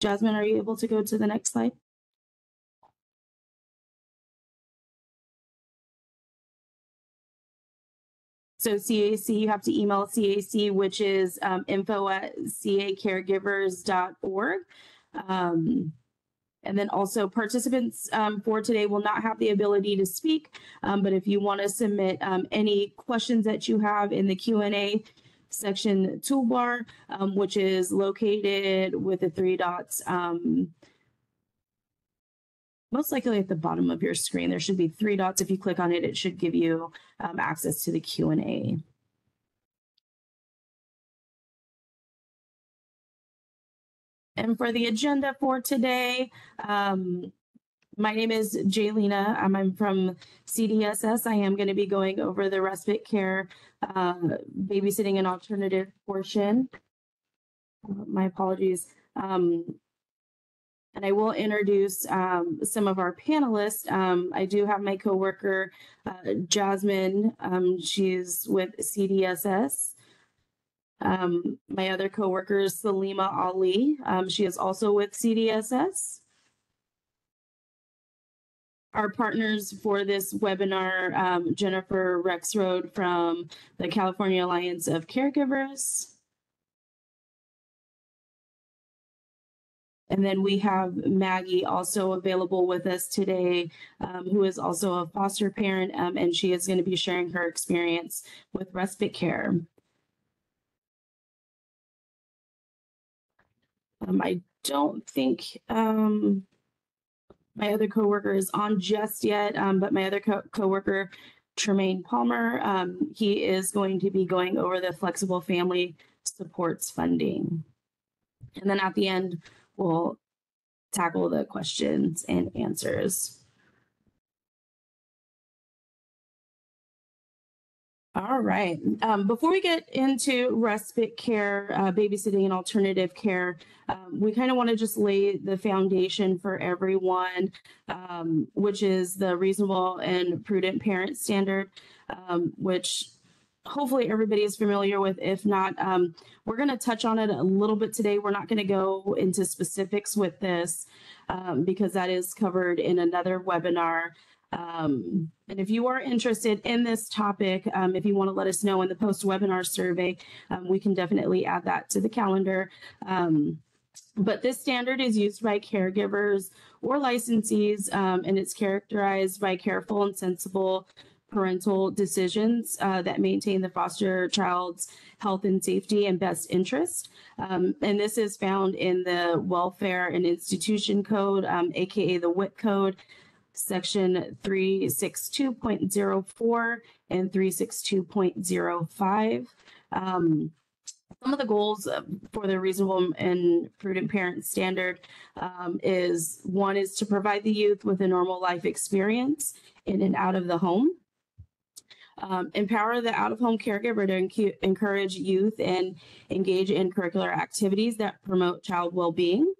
Jasmine, are you able to go to the next slide? So CAC, you have to email CAC, which is info@caregivers.org. And then also participants for today will not have the ability to speak, but if you want to submit any questions that you have in the Q&A section toolbar, which is located with the three dots, most likely at the bottom of your screen. There should be three dots. If you click on it, it should give you access to the Q&A. And for the agenda for today, my name is Jaylina. I'm from CDSS. I am going to be going over the respite care, babysitting and alternative portion. My apologies. And I will introduce some of our panelists. I do have my coworker, Jasmine. She's with CDSS. My other coworker is Salima Ali. She is also with CDSS. Our partners for this webinar, Jennifer Rexroad from the California Alliance of Caregivers. And then we have Maggie also available with us today, who is also a foster parent, and she is going to be sharing her experience with respite care. I don't think my other coworker is on just yet, but my other coworker, Tremaine Palmer, he is going to be going over the flexible family supports funding. And then at the end, we'll tackle the questions and answers. All right. Before we get into respite care, babysitting and alternative care, we kind of want to just lay the foundation for everyone, which is the reasonable and prudent parent standard, which hopefully everybody is familiar with. If not, we're going to touch on it a little bit today. We're not going to go into specifics with this because that is covered in another webinar. And if you are interested in this topic, if you want to let us know in the post-webinar survey, we can definitely add that to the calendar. But this standard is used by caregivers or licensees, and it's characterized by careful and sensible parental decisions that maintain the foster child's health and safety and best interest. And this is found in the Welfare and Institution Code, aka the WIC code, section 362.04 and 362.05. Some of the goals for the reasonable and prudent parent standard is one is to provide the youth with a normal life experience in and out of the home. Empower the out-of-home caregiver to encourage youth and engage in curricular activities that promote child well-being.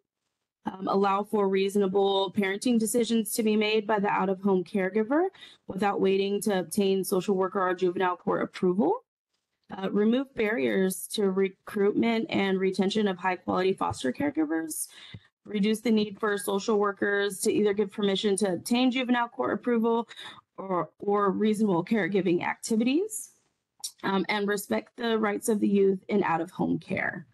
Allow for reasonable parenting decisions to be made by the out-of-home caregiver without waiting to obtain social worker or juvenile court approval. Remove barriers to recruitment and retention of high-quality foster caregivers. Reduce the need for social workers to either give permission to obtain juvenile court approval or reasonable caregiving activities, and respect the rights of the youth in out-of-home care.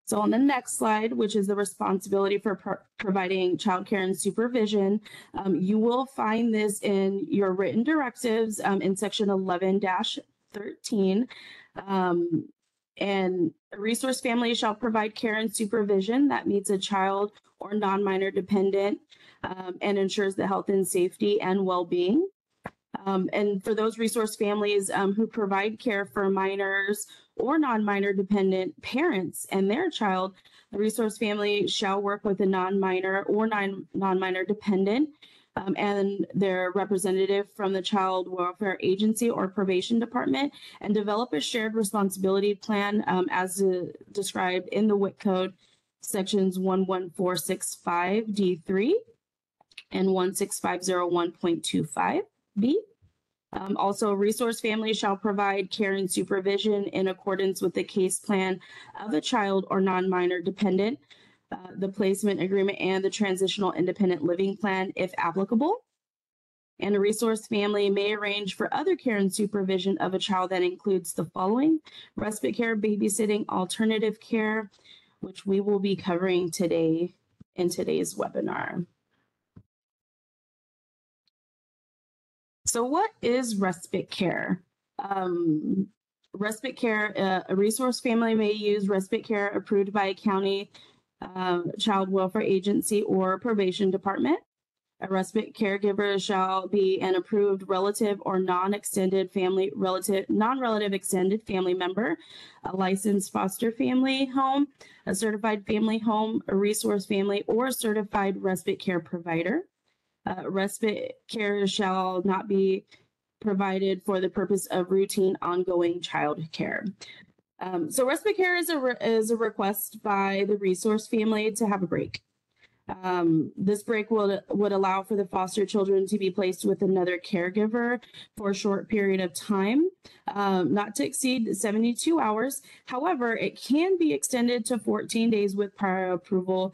So on the next slide, which is the responsibility for providing childcare and supervision, you will find this in your written directives in section 11-13. And a resource family shall provide care and supervision that meets a child or non-minor dependent and ensures the health and safety and well-being. And for those resource families who provide care for minors or non-minor dependent parents and their child, the resource family shall work with a non-minor or non-minor dependent and their representative from the child welfare agency or probation department and develop a shared responsibility plan as described in the WIC code sections 11465 D3 and 16501.25 B. Also, resource families shall provide care and supervision in accordance with the case plan of a child or non-minor dependent, the placement agreement, and the transitional independent living plan, if applicable. And a resource family may arrange for other care and supervision of a child that includes the following: respite care, babysitting, alternative care, which we will be covering today in today's webinar. So what is respite care? Respite care, a resource family may use respite care approved by a county child welfare agency or probation department. A respite caregiver shall be an approved relative or non-relative extended family member, a licensed foster family home, a certified family home, a resource family, or certified respite care provider. Respite care shall not be provided for the purpose of routine ongoing child care. So respite care is a request by the resource family to have a break. This break would allow for the foster children to be placed with another caregiver for a short period of time, not to exceed 72 hours. However, it can be extended to 14 days with prior approval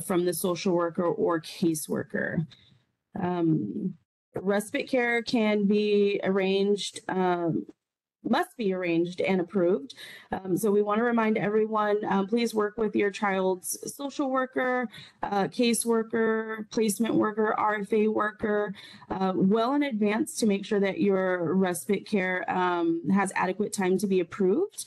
from the social worker or caseworker. Respite care can be arranged, must be arranged and approved. So we want to remind everyone, please work with your child's social worker, caseworker, placement worker, RFA worker, well in advance to make sure that your respite care has adequate time to be approved.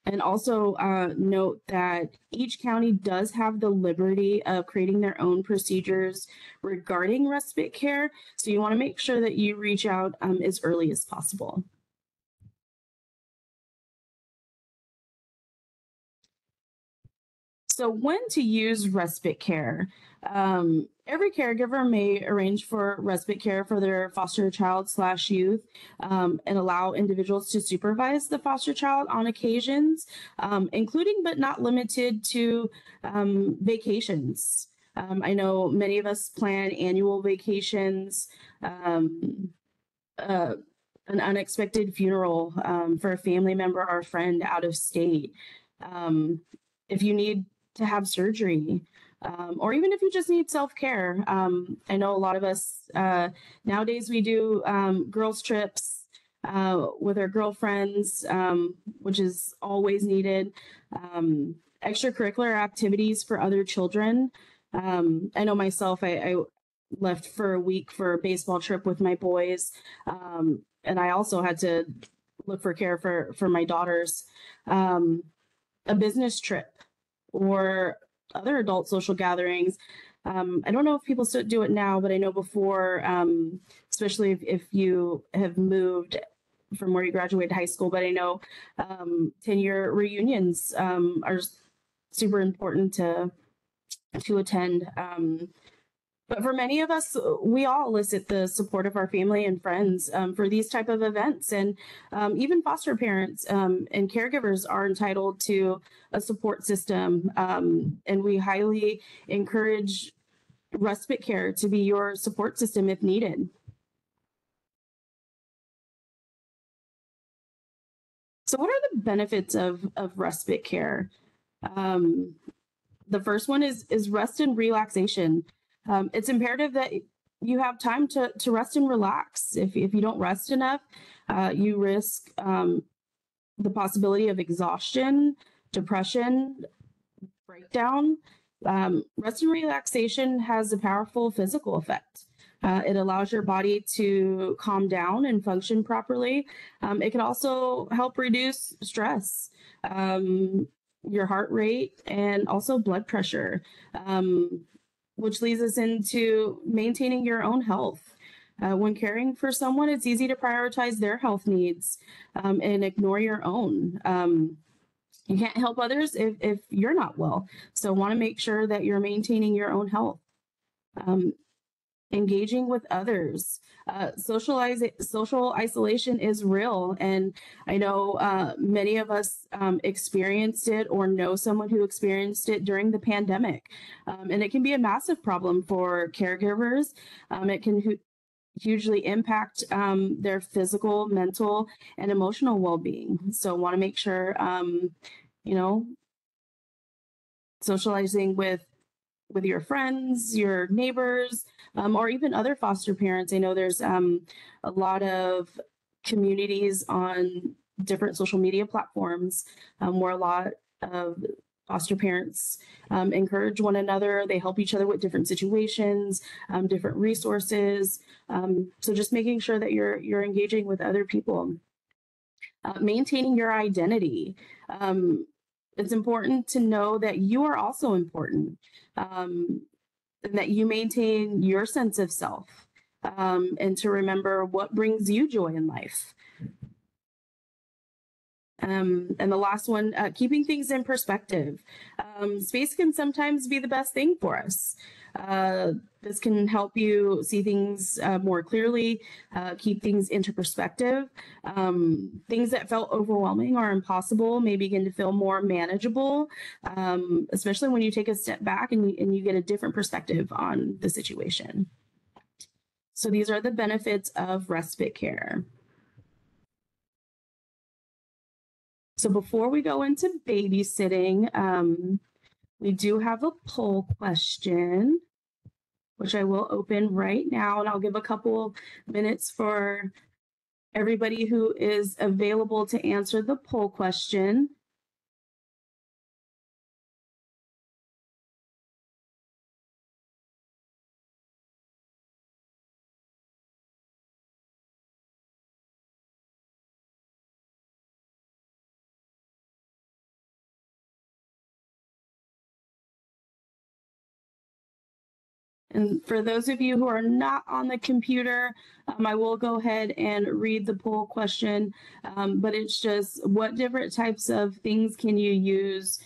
And also note that each county does have the liberty of creating their own procedures regarding respite care. So you want to make sure that you reach out as early as possible. So when to use respite care? Every caregiver may arrange for respite care for their foster child / youth and allow individuals to supervise the foster child on occasions, including but not limited to vacations. I know many of us plan annual vacations, an unexpected funeral for a family member or friend out of state. If you need to have surgery, or even if you just need self-care. I know a lot of us nowadays we do girls trips with our girlfriends, which is always needed. Extracurricular activities for other children. I know myself, I left for a week for a baseball trip with my boys, and I also had to look for care for my daughters. A business trip or other adult social gatherings. I don't know if people still do it now, but I know before, especially if you have moved from where you graduated high school, but I know 10-year reunions are super important to attend. But for many of us, we all elicit the support of our family and friends for these type of events. And even foster parents and caregivers are entitled to a support system. And we highly encourage respite care to be your support system if needed. So what are the benefits of respite care? The first one is rest and relaxation. It's imperative that you have time to rest and relax. If you don't rest enough, you risk the possibility of exhaustion, depression, breakdown. Rest and relaxation has a powerful physical effect. It allows your body to calm down and function properly. It can also help reduce stress, your heart rate, and also blood pressure. Which leads us into maintaining your own health. When caring for someone, it's easy to prioritize their health needs and ignore your own. You can't help others if you're not well. So want to make sure that you're maintaining your own health. Engaging with others. Social isolation is real. And I know many of us experienced it or know someone who experienced it during the pandemic. And it can be a massive problem for caregivers. hugely impact their physical, mental, and emotional well-being. So want to make sure, you know, socializing with your friends, your neighbors, or even other foster parents. I know there's a lot of communities on different social media platforms where a lot of foster parents encourage one another. They help each other with different situations, different resources. So just making sure that you're engaging with other people. Maintaining your identity. It's important to know that you are also important, and that you maintain your sense of self, and to remember what brings you joy in life. And the last one, keeping things in perspective. Space can sometimes be the best thing for us. This can help you see things more clearly, keep things into perspective. Things that felt overwhelming or impossible may begin to feel more manageable, especially when you take a step back and you get a different perspective on the situation. So these are the benefits of respite care. So before we go into babysitting, we do have a poll question, which I will open right now, and I'll give a couple minutes for everybody who is available to answer the poll question. And for those of you who are not on the computer, I will go ahead and read the poll question, but it's just what different types of things can you use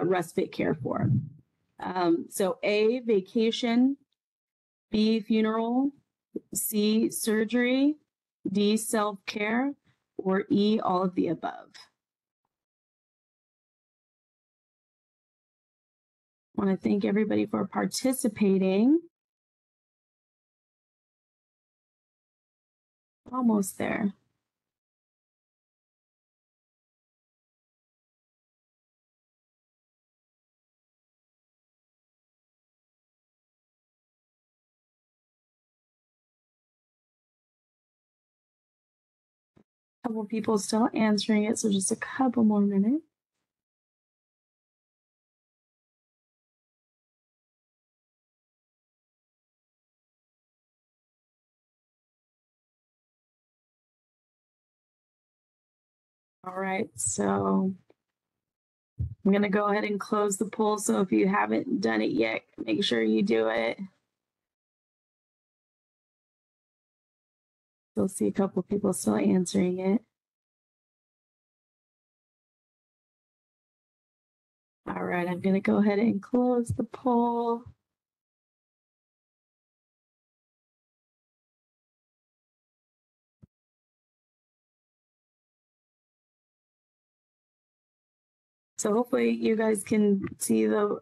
respite care for? So A, vacation, B, funeral, C, surgery, D, self-care, or E, all of the above. I want to thank everybody for participating. Almost there. A couple people still answering it, so just a couple more minutes. All right, so I'm going to go ahead and close the poll. So if you haven't done it yet, make sure you do it. You'll see a couple people still answering it. All right, I'm going to go ahead and close the poll. So hopefully you guys can see the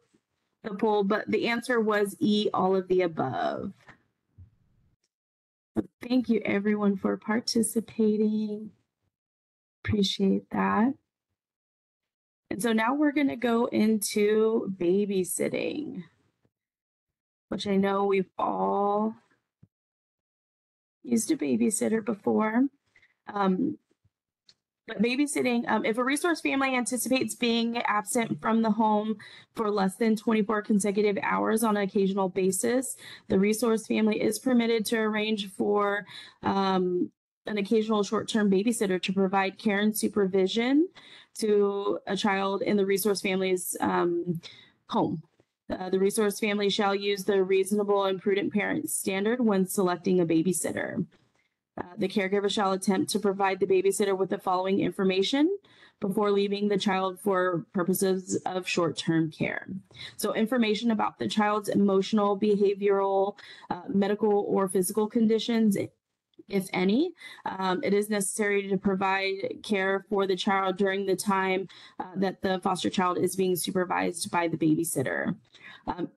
poll, but the answer was E, all of the above. So thank you everyone for participating. Appreciate that. And so now we're going to go into babysitting, which I know we've all used a babysitter before. But babysitting, if a resource family anticipates being absent from the home for less than 24 consecutive hours on an occasional basis, the resource family is permitted to arrange for an occasional short-term babysitter to provide care and supervision to a child in the resource family's home. The resource family shall use the reasonable and prudent parent standard when selecting a babysitter. The caregiver shall attempt to provide the babysitter with the following information before leaving the child for purposes of short-term care. So information about the child's emotional, behavioral, medical, or physical conditions, if any. It is necessary to provide care for the child during the time that the foster child is being supervised by the babysitter.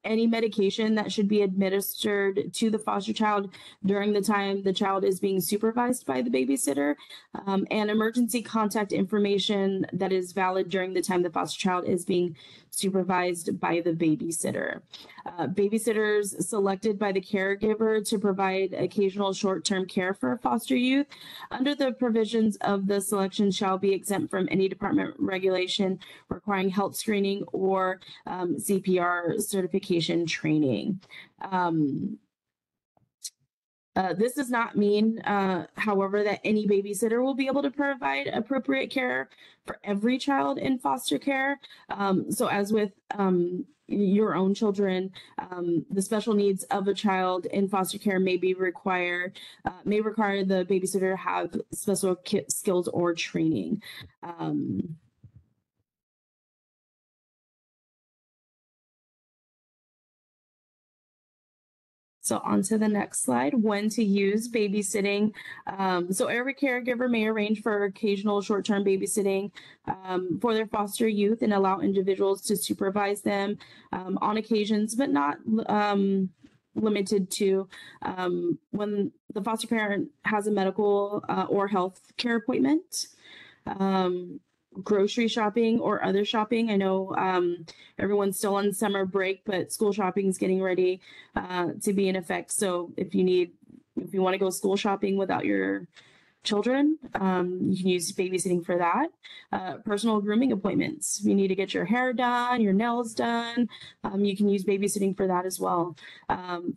Any medication that should be administered to the foster child during the time the child is being supervised by the babysitter, and emergency contact information that is valid during the time the foster child is being supervised by the babysitter. Babysitters selected by the caregiver to provide occasional short-term care for foster youth under the provisions of the selection shall be exempt from any department regulation requiring health screening or CPR certification training. This does not mean, however, that any babysitter will be able to provide appropriate care for every child in foster care. So as with your own children, the special needs of a child in foster care may require the babysitter have special skills or training. So on to the next slide, when to use babysitting. So every caregiver may arrange for occasional short-term babysitting for their foster youth and allow individuals to supervise them on occasions, but not limited to when the foster parent has a medical or health care appointment. Grocery shopping or other shopping. I know everyone's still on summer break, but school shopping is getting ready to be in effect. So if you want to go school shopping without your children, you can use babysitting for that. Personal grooming appointments. If you need to get your hair done, your nails done, you can use babysitting for that as well.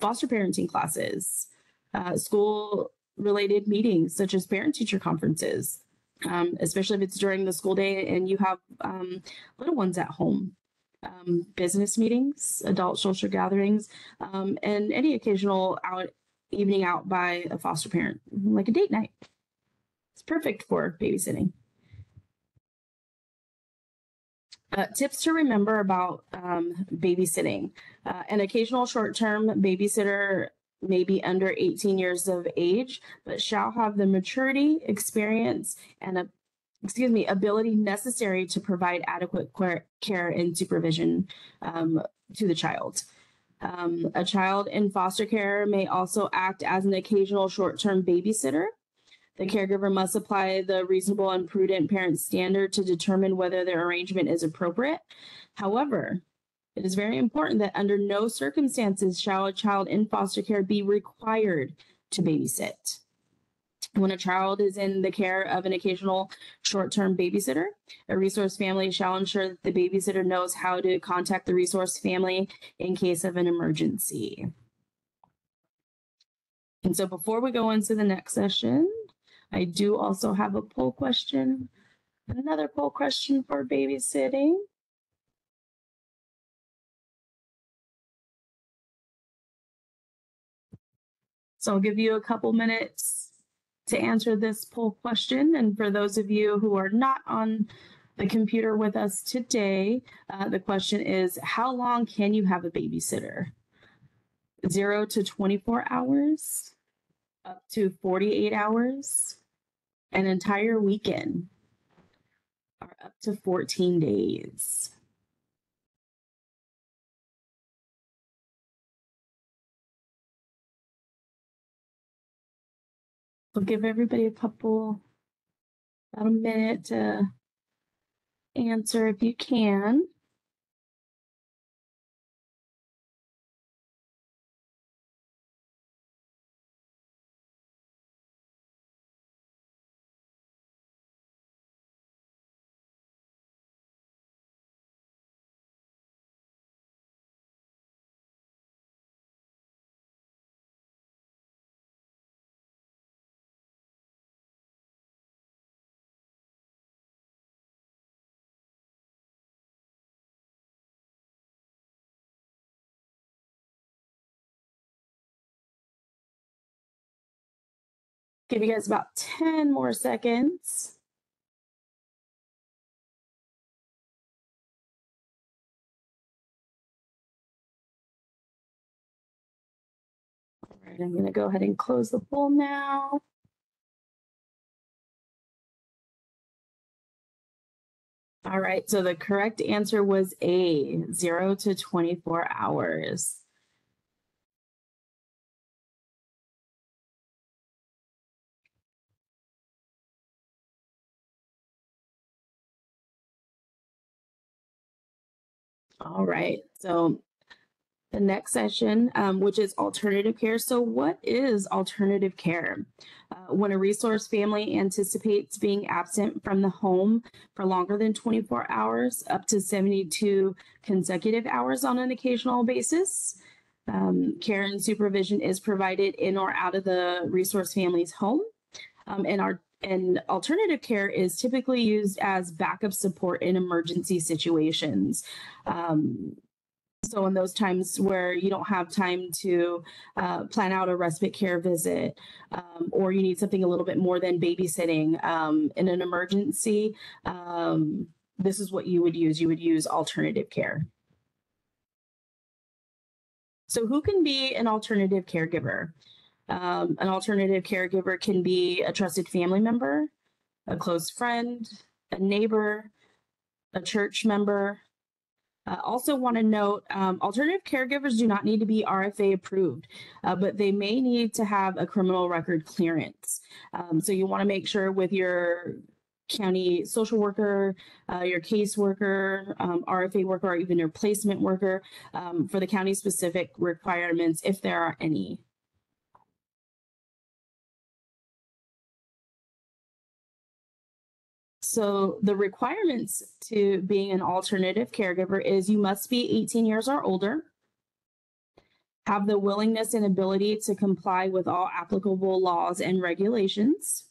Foster parenting classes, school related meetings such as parent-teacher conferences. Especially if it's during the school day and you have little ones at home. Business meetings, adult social gatherings, and any occasional evening out by a foster parent, like a date night. It's perfect for babysitting. Tips to remember about babysitting. An occasional short-term babysitter may be under 18 years of age, but shall have the maturity, experience, and ability necessary to provide adequate care and supervision to the child. A child in foster care may also act as an occasional short-term babysitter. The caregiver must apply the reasonable and prudent parent standard to determine whether their arrangement is appropriate. However, it is very important that under no circumstances shall a child in foster care be required to babysit. When a child is in the care of an occasional short-term babysitter, a resource family shall ensure that the babysitter knows how to contact the resource family in case of an emergency. And so before we go into the next session, I do also have a poll question, another poll question for babysitting. So I'll give you a couple minutes to answer this poll question. And for those of you who are not on the computer with us today, the question is, how long can you have a babysitter? 0 to 24 hours, up to 48 hours, an entire weekend, or up to 14 days. We'll give everybody about a minute to answer if you can. Give you guys about 10 more seconds. All right, I'm going to go ahead and close the poll now. All right, so the correct answer was A, 0 to 24 hours. All right, so the next session, which is alternative care. So, what is alternative care? When a resource family anticipates being absent from the home for longer than 24 hours, up to 72 consecutive hours on an occasional basis. Care and supervision is provided in or out of the resource family's home. And alternative care is typically used as backup support in emergency situations. So in those times where you don't have time to plan out a respite care visit, or you need something a little bit more than babysitting in an emergency, this is what you would use. You would use alternative care. So who can be an alternative caregiver? An alternative caregiver can be a trusted family member, a close friend, a neighbor, a church member. Also want to note, alternative caregivers do not need to be RFA approved, but they may need to have a criminal record clearance. So you want to make sure with your county social worker, your caseworker, RFA worker, or even your placement worker for the county specific requirements, if there are any. So the requirements to being an alternative caregiver is you must be 18 years or older, have the willingness and ability to comply with all applicable laws and regulations,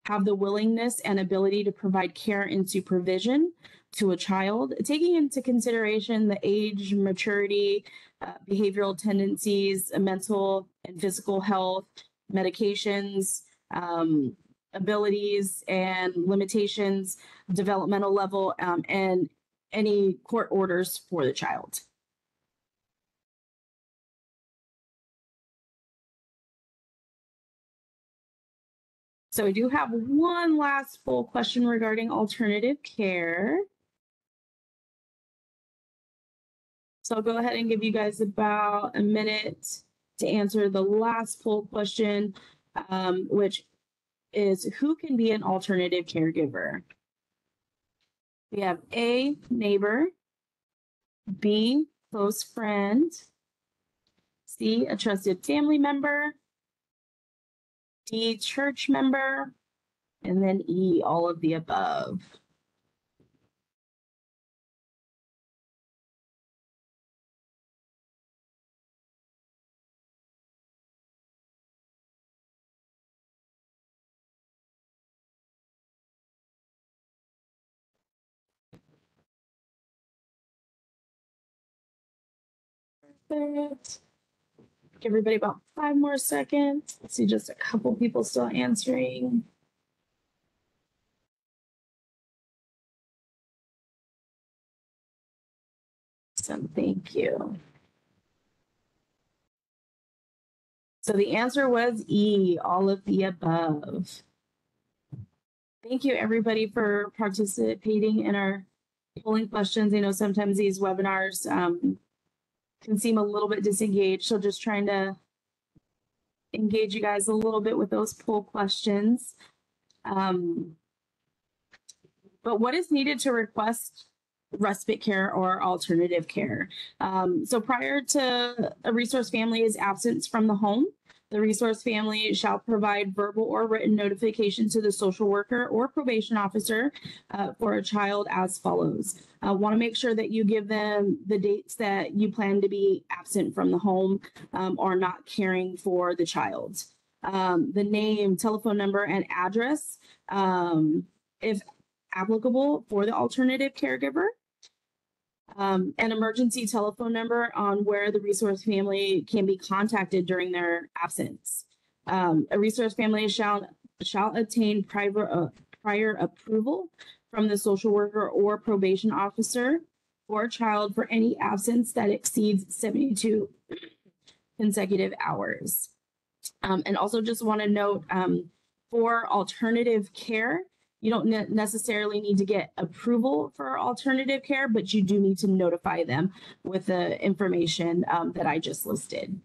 have the willingness and ability to provide care and supervision to a child, taking into consideration the age, maturity, behavioral tendencies, mental and physical health, medications, abilities and limitations, developmental level, and any court orders for the child. So we do have one last full question regarding alternative care. So I'll go ahead and give you guys about a minute to answer the last poll question, which is who can be an alternative caregiver? We have A, neighbor, B, close friend, C, a trusted family member, D, church member, and then E, all of the above. Perfect. Give everybody about 5 more seconds. See just a couple people still answering. So thank you. So the answer was E, all of the above. Thank you everybody for participating in our polling questions. I know sometimes these webinars can seem a little bit disengaged, so just trying to engage you guys a little bit with those poll questions. But what is needed to request respite care or alternative care? So prior to a resource family's absence from the home, the resource family shall provide verbal or written notification to the social worker or probation officer for a child as follows. Want to make sure that you give them the dates that you plan to be absent from the home or not caring for the child. The name, telephone number, and address, if applicable, for the alternative caregiver. An emergency telephone number on where the resource family can be contacted during their absence. A resource family shall obtain prior approval from the social worker or probation officer for a child for any absence that exceeds 72 consecutive hours. And also just want to note for alternative care, You don't necessarily need to get approval for alternative care, but you do need to notify them with the information that I just listed.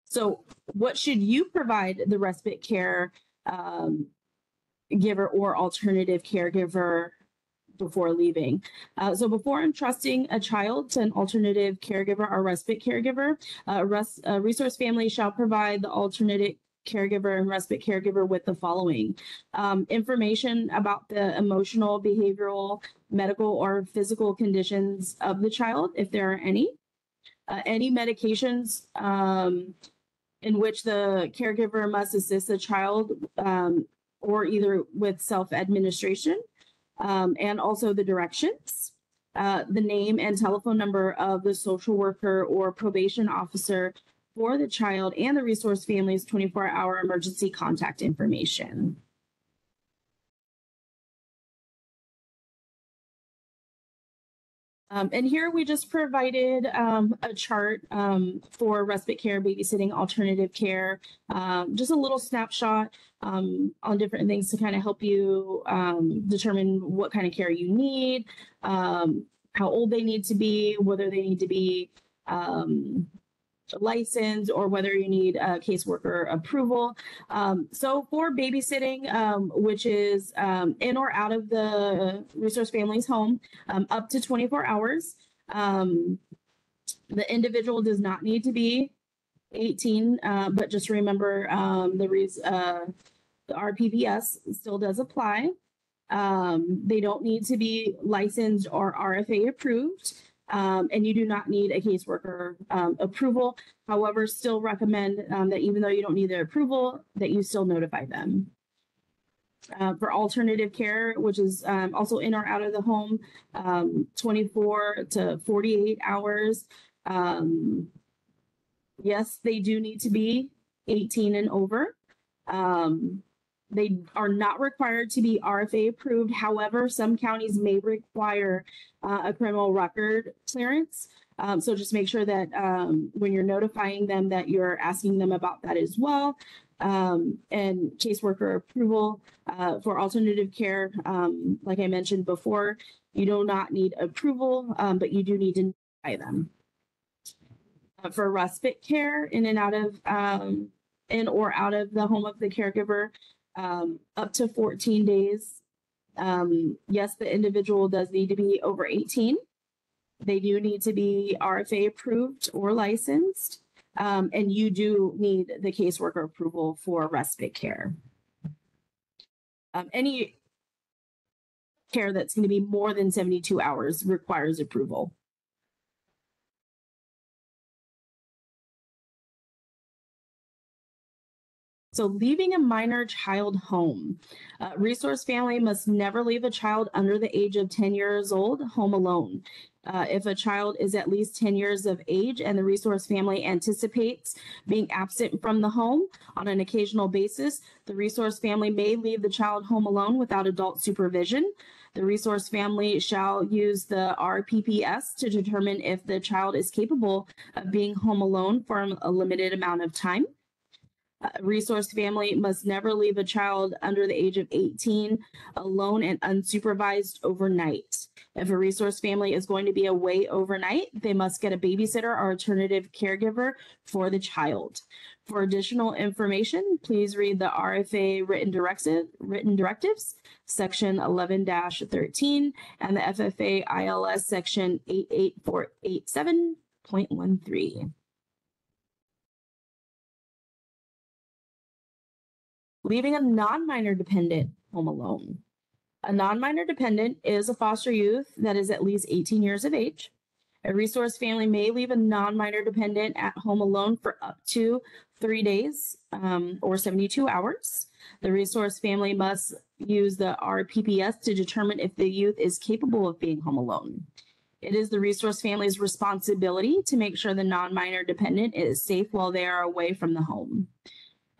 So what should you provide the respite care giver or alternative caregiver before leaving? So before entrusting a child to an alternative caregiver or respite caregiver, a resource family shall provide the alternative caregiver and respite caregiver with the following: information about the emotional, behavioral, medical, or physical conditions of the child, if there are any medications in which the caregiver must assist the child or either with self-administration, and also the directions, the name and telephone number of the social worker or probation officer for the child, and the resource family's 24-hour emergency contact information. And here we just provided a chart for respite care, babysitting, alternative care, just a little snapshot on different things to kind of help you determine what kind of care you need, how old they need to be, whether they need to be license, or whether you need a caseworker approval. So for babysitting, which is in or out of the resource family's home, up to 24 hours, the individual does not need to be 18, but just remember the RPPS still does apply. They don't need to be licensed or RFA approved. And you do not need a caseworker approval. However, still recommend that even though you don't need their approval, that you still notify them. For alternative care, which is also in or out of the home, 24 to 48 hours. Yes, they do need to be 18 and over. They are not required to be RFA approved. However, some counties may require a criminal record clearance. So just make sure that when you're notifying them that you're asking them about that as well. And caseworker approval for alternative care, like I mentioned before, you do not need approval, but you do need to notify them. For respite care, in and out of in or out of the home of the caregiver, up to 14 days. Yes, the individual does need to be over 18. They do need to be RFA approved or licensed, and you do need the caseworker approval for respite care. Any care that's going to be more than 72 hours requires approval. So leaving a minor child home. Resource family must never leave a child under the age of 10 years old home alone. If a child is at least 10 years of age and the resource family anticipates being absent from the home on an occasional basis, the resource family may leave the child home alone without adult supervision. The resource family shall use the RPPS to determine if the child is capable of being home alone for a limited amount of time. Resource family must never leave a child under the age of 18 alone and unsupervised overnight. If a resource family is going to be away overnight, they must get a babysitter or alternative caregiver for the child. For additional information, please read the RFA written directives, section 11-13, and the FFA ILS section 88487.13. Leaving a non-minor dependent home alone. A non-minor dependent is a foster youth that is at least 18 years of age. A resource family may leave a non-minor dependent at home alone for up to 3 days or 72 hours. The resource family must use the RPPS to determine if the youth is capable of being home alone. It is the resource family's responsibility to make sure the non-minor dependent is safe while they are away from the home.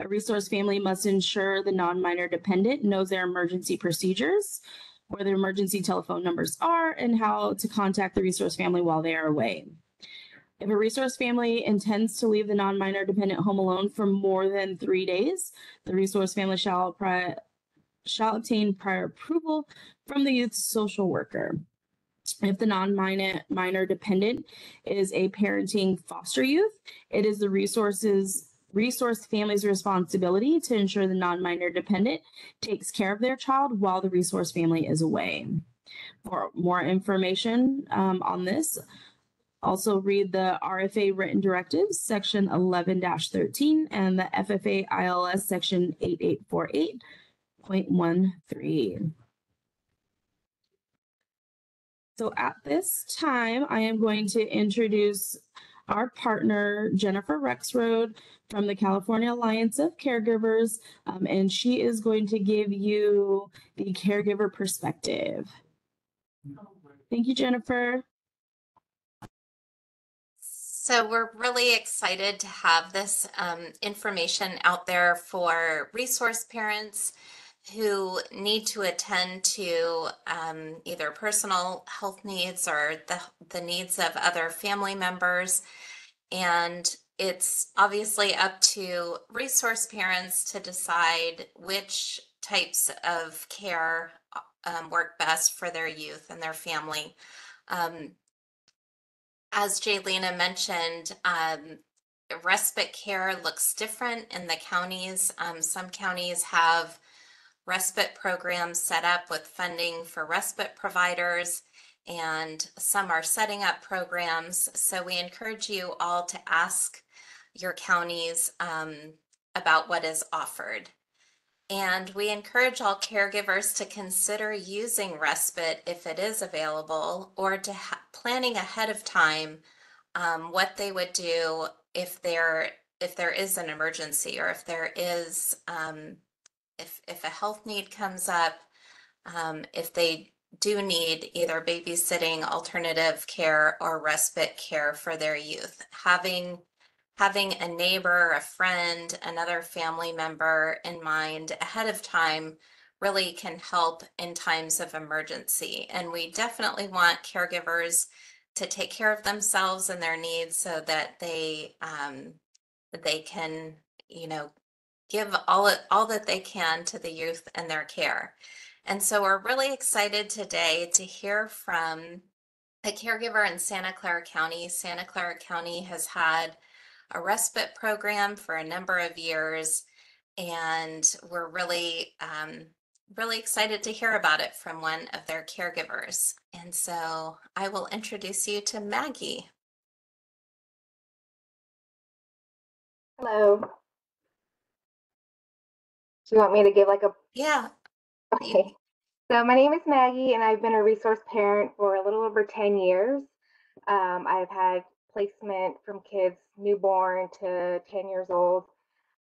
A resource family must ensure the non-minor dependent knows their emergency procedures, where their emergency telephone numbers are, and how to contact the resource family while they are away. If a resource family intends to leave the non-minor dependent home alone for more than 3 days, the resource family shall obtain prior approval from the youth social worker. If the non-minor dependent is a parenting foster youth, it is the resource family's responsibility to ensure the non-minor dependent takes care of their child while the resource family is away. For more information on this, also read the RFA written directives, section 11-13, and the FFA ILS, section 8848.13. So at this time, I am going to introduce our partner, Jennifer Rexroad from the California Alliance of Caregivers, and she is going to give you the caregiver perspective. Thank you, Jennifer. So we're really excited to have this information out there for resource parents who need to attend to either personal health needs or the needs of other family members. And it's obviously up to resource parents to decide which types of care work best for their youth and their family. As Jaylena mentioned, respite care looks different in the counties. Some counties have respite programs set up with funding for respite providers, and some are setting up programs. So we encourage you all to ask your counties about what is offered. And we encourage all caregivers to consider using respite if it is available, or to planning ahead of time what they would do if there is an emergency, or if there is if a health need comes up, if they do need either babysitting, alternative care, or respite care for their youth. Having a neighbor, a friend, another family member in mind ahead of time really can help in times of emergency. And we definitely want caregivers to take care of themselves and their needs so that they can, give all that they can to the youth and their care. And so we're really excited today to hear from a caregiver in Santa Clara County. Santa Clara County has had a respite program for a number of years, and we're really excited to hear about it from one of their caregivers. And so I will introduce you to Maggie. Hello. Do you want me to give like a... Yeah. Okay. So my name is Maggie, and I've been a resource parent for a little over 10 years. I've had placement from kids newborn to 10 years old.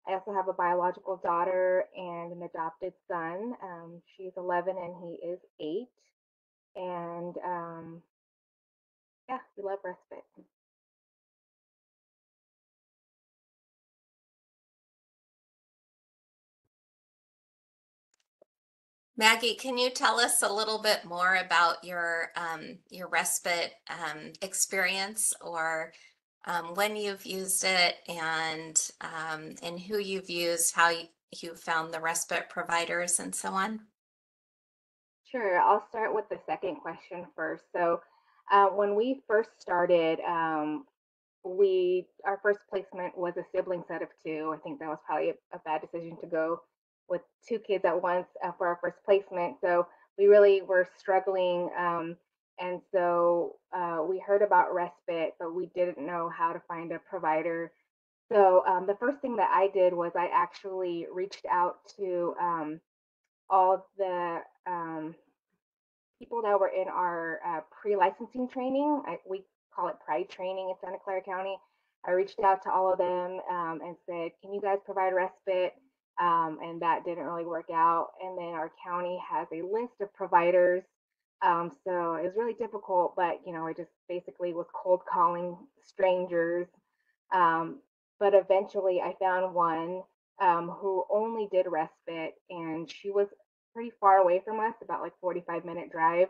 I also have a biological daughter and an adopted son. She's 11 and he is 8. And yeah, we love respite. Maggie, can you tell us a little bit more about your respite experience, or when you've used it, and who you've used, how you found the respite providers, and so on? Sure, I'll start with the second question first. So when we first started, our first placement was a sibling set of two. I think that was probably a bad decision to go with two kids at once for our first placement. So we really were struggling, and so we heard about respite, but we didn't know how to find a provider. So the first thing that I did was I actually reached out to all the people that were in our pre-licensing training. We call it Pride training in Santa Clara County. I reached out to all of them and said, can you guys provide respite? And that didn't really work out. And then our county has a list of providers. So it was really difficult, but I just basically was cold calling strangers. Um, but eventually I found one who only did respite, and she was pretty far away from us, about like 45-minute drive.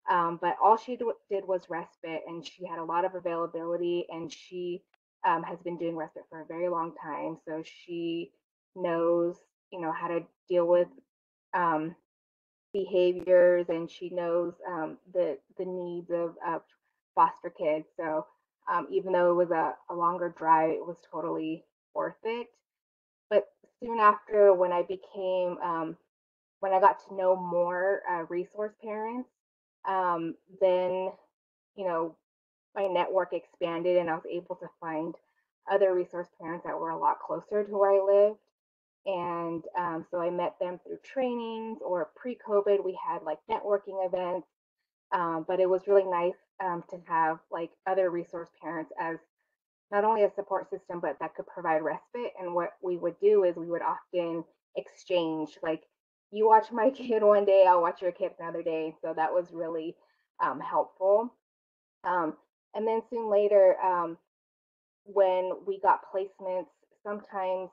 But all she did was respite, and she had a lot of availability, and she has been doing respite for a very long time. So she knows, how to deal with um, behaviors, and she knows the needs of foster kids. So even though it was a longer drive, it was totally worth it. But soon after, when I got to know more resource parents, then you know my network expanded, and I was able to find other resource parents that were a lot closer to where I lived. And so I met them through trainings, or pre-COVID, we had like networking events. But it was really nice to have like other resource parents as not only a support system, but that could provide respite. And what we would do is we would often exchange, like, you watch my kid one day, I'll watch your kid another day. So that was really helpful. Um, and then soon later, when we got placements, sometimes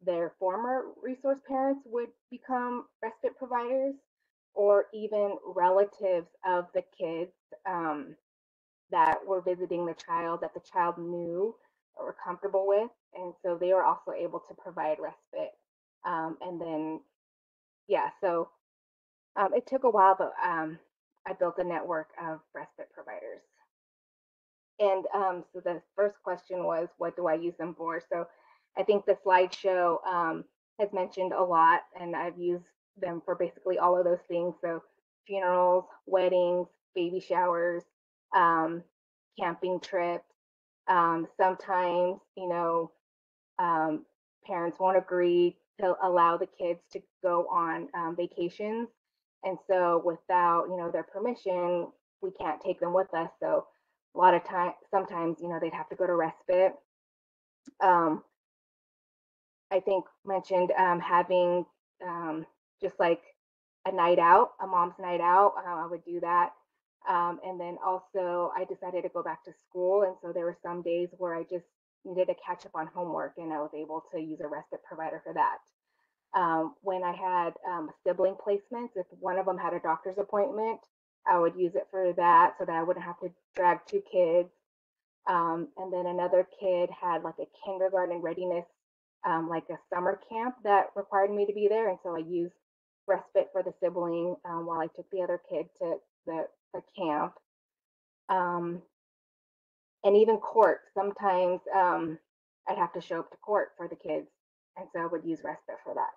their former resource parents would become respite providers, or even relatives of the kids that were visiting the child that the child knew or were comfortable with. And so they were also able to provide respite. And then, yeah, so it took a while, but I built a network of respite providers. And so the first question was, what do I use them for? So I think the slideshow has mentioned a lot, and I've used them for basically all of those things. So funerals, weddings, baby showers, um, camping trips. Sometimes, um, parents won't agree to allow the kids to go on vacations. And so without, their permission, we can't take them with us. So a lot of time, sometimes, they'd have to go to respite. Um, I think mentioned having just like a night out, a mom's night out. I would do that. And then also, I decided to go back to school. And so there were some days where I just needed to catch up on homework, and I was able to use a respite provider for that. When I had sibling placements, if one of them had a doctor's appointment, I would use it for that so that I wouldn't have to drag two kids. And then another kid had like a kindergarten readiness, like a summer camp that required me to be there. And so I used respite for the sibling while I took the other kid to the camp. Um, and even court, sometimes I'd have to show up to court for the kids. And so I would use respite for that.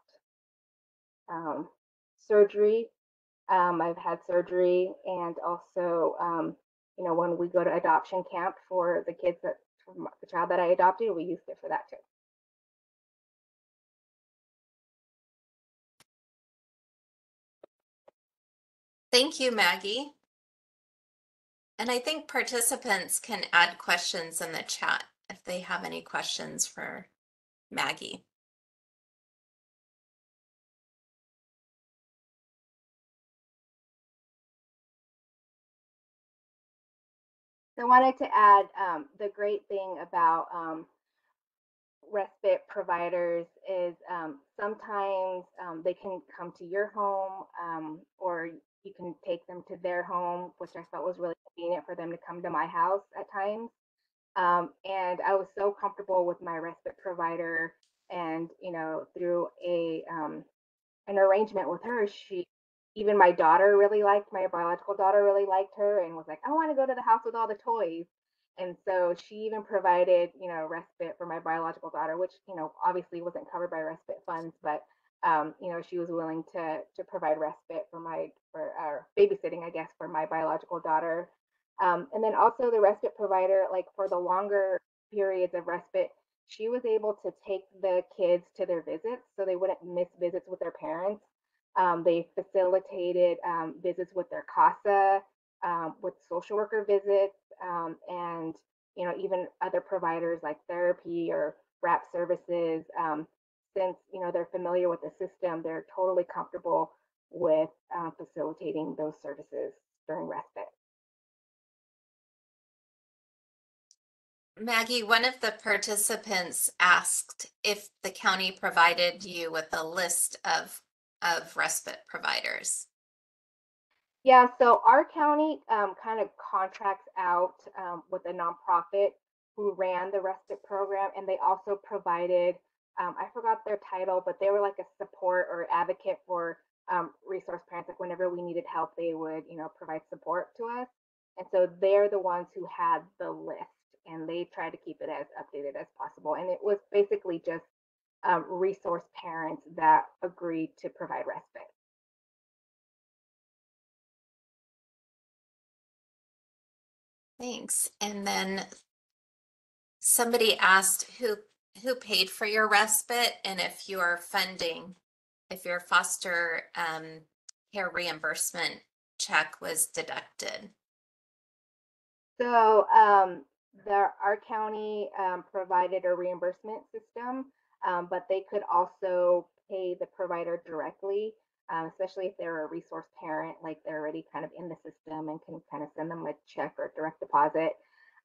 Surgery, I've had surgery, and also, when we go to adoption camp for the kids the child that I adopted, we used it for that too. Thank you, Maggie. And I think participants can add questions in the chat if they have any questions for Maggie. So I wanted to add the great thing about respite providers is sometimes they can come to your home, or you can take them to their home, which I felt was really convenient for them to come to my house at times. And I was so comfortable with my respite provider, and through an arrangement with her, even my daughter really liked my biological daughter really liked her, and was like, I want to go to the house with all the toys. And so she even provided, respite for my biological daughter, which, obviously wasn't covered by respite funds, but she was willing to provide respite for babysitting, I guess, for my biological daughter. And then also the respite provider, like for the longer periods of respite, she was able to take the kids to their visits so they wouldn't miss visits with their parents. They facilitated visits with their CASA, with social worker visits, and even other providers like therapy or wrap services. Since they're familiar with the system, they're totally comfortable with facilitating those services during respite. Maggie, one of the participants asked if the county provided you with a list of respite providers. Yeah, so our county kind of contracts out with a nonprofit who ran the respite program, and they also provided, I forgot their title, but they were like a support or advocate for resource parents. Like whenever we needed help, they would, provide support to us. And so they're the ones who had the list, and they tried to keep it as updated as possible. And it was basically just resource parents that agreed to provide respite. Thanks. And then somebody asked who paid for your respite and if your funding, if your foster care reimbursement check was deducted. So our county provided a reimbursement system, but they could also pay the provider directly, especially if they're a resource parent, like they're already kind of in the system and can kind of send them a check or direct deposit.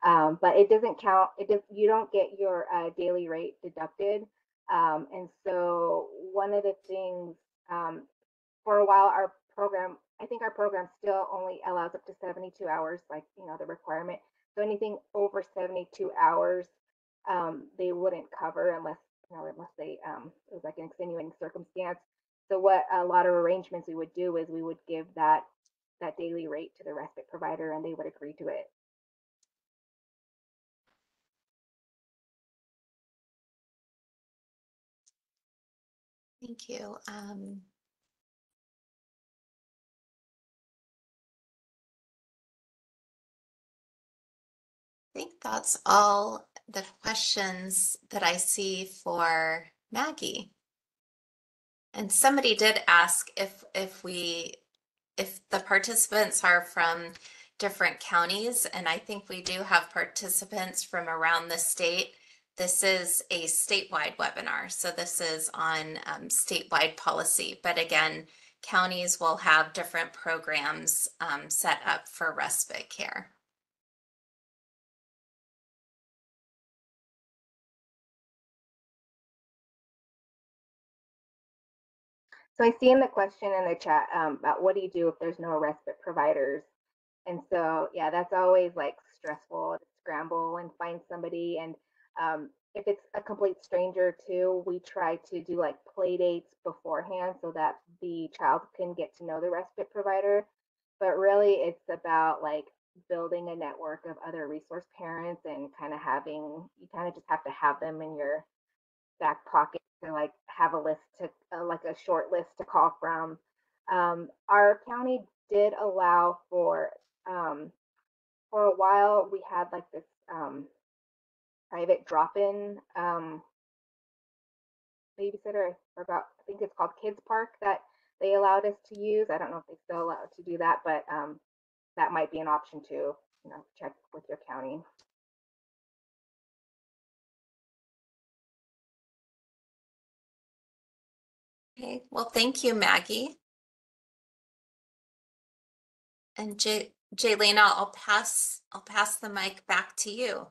But it doesn't count. You don't get your daily rate deducted. And so one of the things for a while, our program, I think our program still only allows up to 72 hours, like, the requirement. So anything over 72 hours, they wouldn't cover unless they, it was like an extenuating circumstance. So what a lot of arrangements we would do is we would give that daily rate to the respite provider and they would agree to it. Thank you. I think that's all the questions that I see for Maggie. And somebody did ask if the participants are from different counties, and I think we do have participants from around the state. This is a statewide webinar, so this is on statewide policy. But again, counties will have different programs set up for respite care. So I see in the question in the chat about what do you do if there's no respite providers? And so, yeah, that's always like stressful to scramble and find somebody. And if it's a complete stranger too, we try to do like play dates beforehand so that the child can get to know the respite provider. But really, it's about like building a network of other resource parents and you kind of just have to have them in your back pocket to like have a list to like a short list to call from. Our county did allow for a while we had like this private drop-in babysitter. I think it's called Kids Park that they allowed us to use. I don't know if they still allow to do that, but that might be an option too. Check with your county. Okay, well, thank you, Maggie. And Jaylena, I'll pass the mic back to you.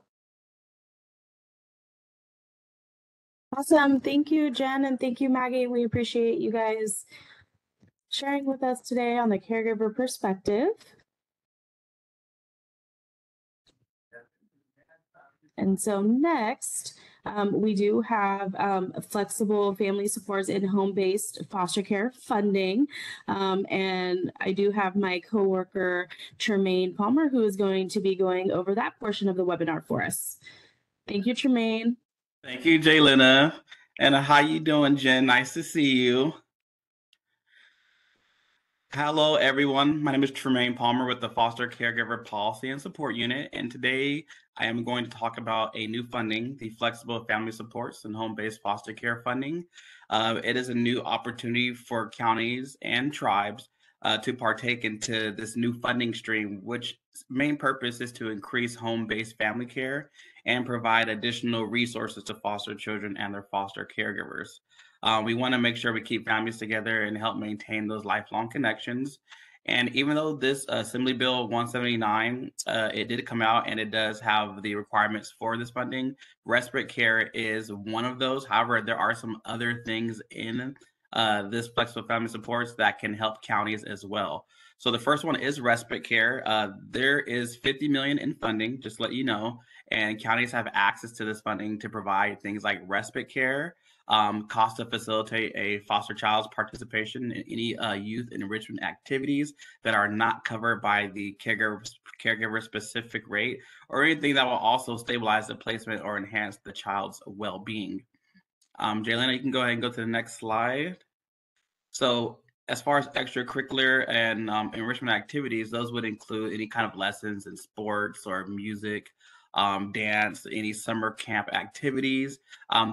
Awesome. Thank you, Jen, and thank you, Maggie. We appreciate you guys sharing with us today on the caregiver perspective. And so next, we do have flexible family supports in home-based foster care funding. And I do have my coworker, Tremaine Palmer, who is going to be going over that portion of the webinar for us. Thank you, Tremaine. Thank you, Jaylena. And how you doing, Jen? Nice to see you. Hello, everyone. My name is Tremaine Palmer with the Foster Caregiver Policy and Support Unit. And today I am going to talk about a new funding, the Flexible Family Supports and Home-Based Foster Care Funding. It is a new opportunity for counties and tribes to partake into this new funding stream, which main purpose is to increase home-based family care and provide additional resources to foster children and their foster caregivers. We want to make sure we keep families together and help maintain those lifelong connections. And even though this Assembly Bill 179, it did come out and it does have the requirements for this funding, respite care is one of those. However, there are some other things in this flexible family supports that can help counties as well. So the first one is respite care. There is $50 million in funding, just to let you know, and counties have access to this funding to provide things like respite care, cost to facilitate a foster child's participation in any youth enrichment activities that are not covered by the caregiver specific rate, or anything that will also stabilize the placement or enhance the child's well-being. Jaylena, you can go ahead and go to the next slide. So as far as extracurricular and enrichment activities, those would include any kind of lessons in sports or music, dance, any summer camp activities.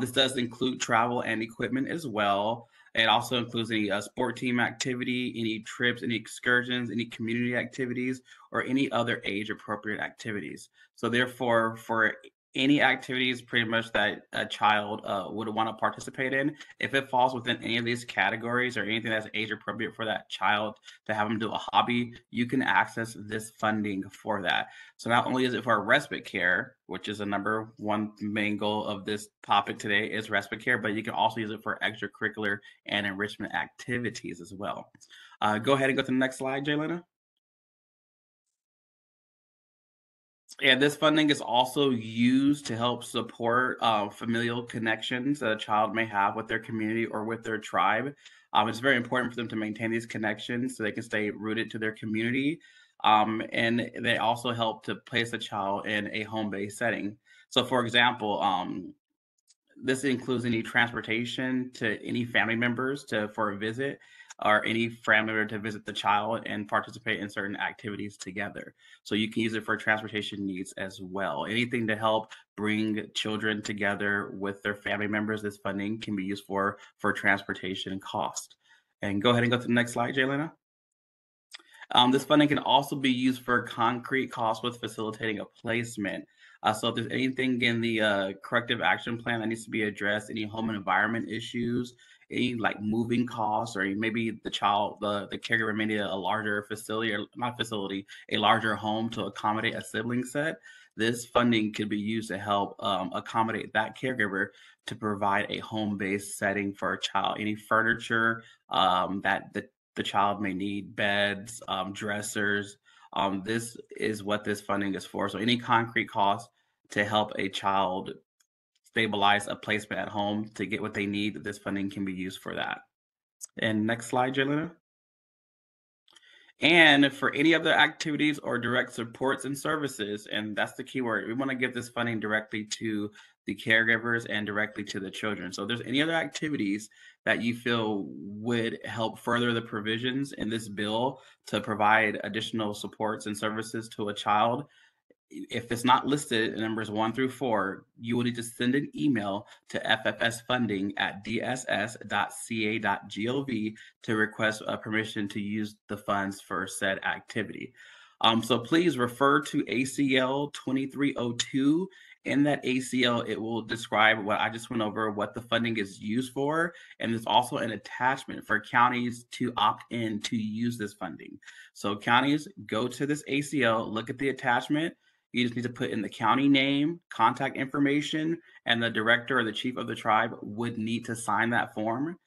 This does include travel and equipment as well. It also includes any sport team activity, any trips, any excursions, any community activities, or any other age appropriate activities. So therefore, for any activities pretty much that a child would want to participate in, if it falls within any of these categories or anything that's age appropriate for that child to have them do a hobby, you can access this funding for that. So not only is it for respite care, which is the number one main goal of this topic today is respite care, but you can also use it for extracurricular and enrichment activities as well. Go ahead and go to the next slide, Jaylena. And this funding is also used to help support familial connections that a child may have with their community or with their tribe. It's very important for them to maintain these connections so they can stay rooted to their community. And they also help to place a child in a home-based setting. So for example, this includes any transportation to any family members for a visit, or any family member to visit the child and participate in certain activities together. So you can use it for transportation needs as well. Anything to help bring children together with their family members, this funding can be used for transportation cost. And go ahead and go to the next slide, Jaylena. This funding can also be used for concrete costs with facilitating a placement. So if there's anything in the corrective action plan that needs to be addressed, any home and environment issues, any like moving costs, or maybe the caregiver may need a larger facility, or not facility, a larger home to accommodate a sibling set, this funding could be used to help accommodate that caregiver to provide a home-based setting for a child. Any furniture that the child may need, beds, dressers. This is what this funding is for. So any concrete costs to help a child stabilize a placement at home to get what they need, this funding can be used for that. And next slide, Jelena. And for any other activities or direct supports and services, and that's the key word, we want to give this funding directly to the caregivers and directly to the children. So if there's any other activities that you feel would help further the provisions in this bill to provide additional supports and services to a child, if it's not listed in numbers 1 through 4, you will need to send an email to ffsfunding@dss.ca.gov to request permission to use the funds for said activity. So please refer to ACL 2302. In that ACL, it will describe what I just went over, what the funding is used for, and there's also an attachment for counties to opt in to use this funding. So counties, go to this ACL, look at the attachment. You just need to put in the county name, contact information, and the director or the chief of the tribe would need to sign that form.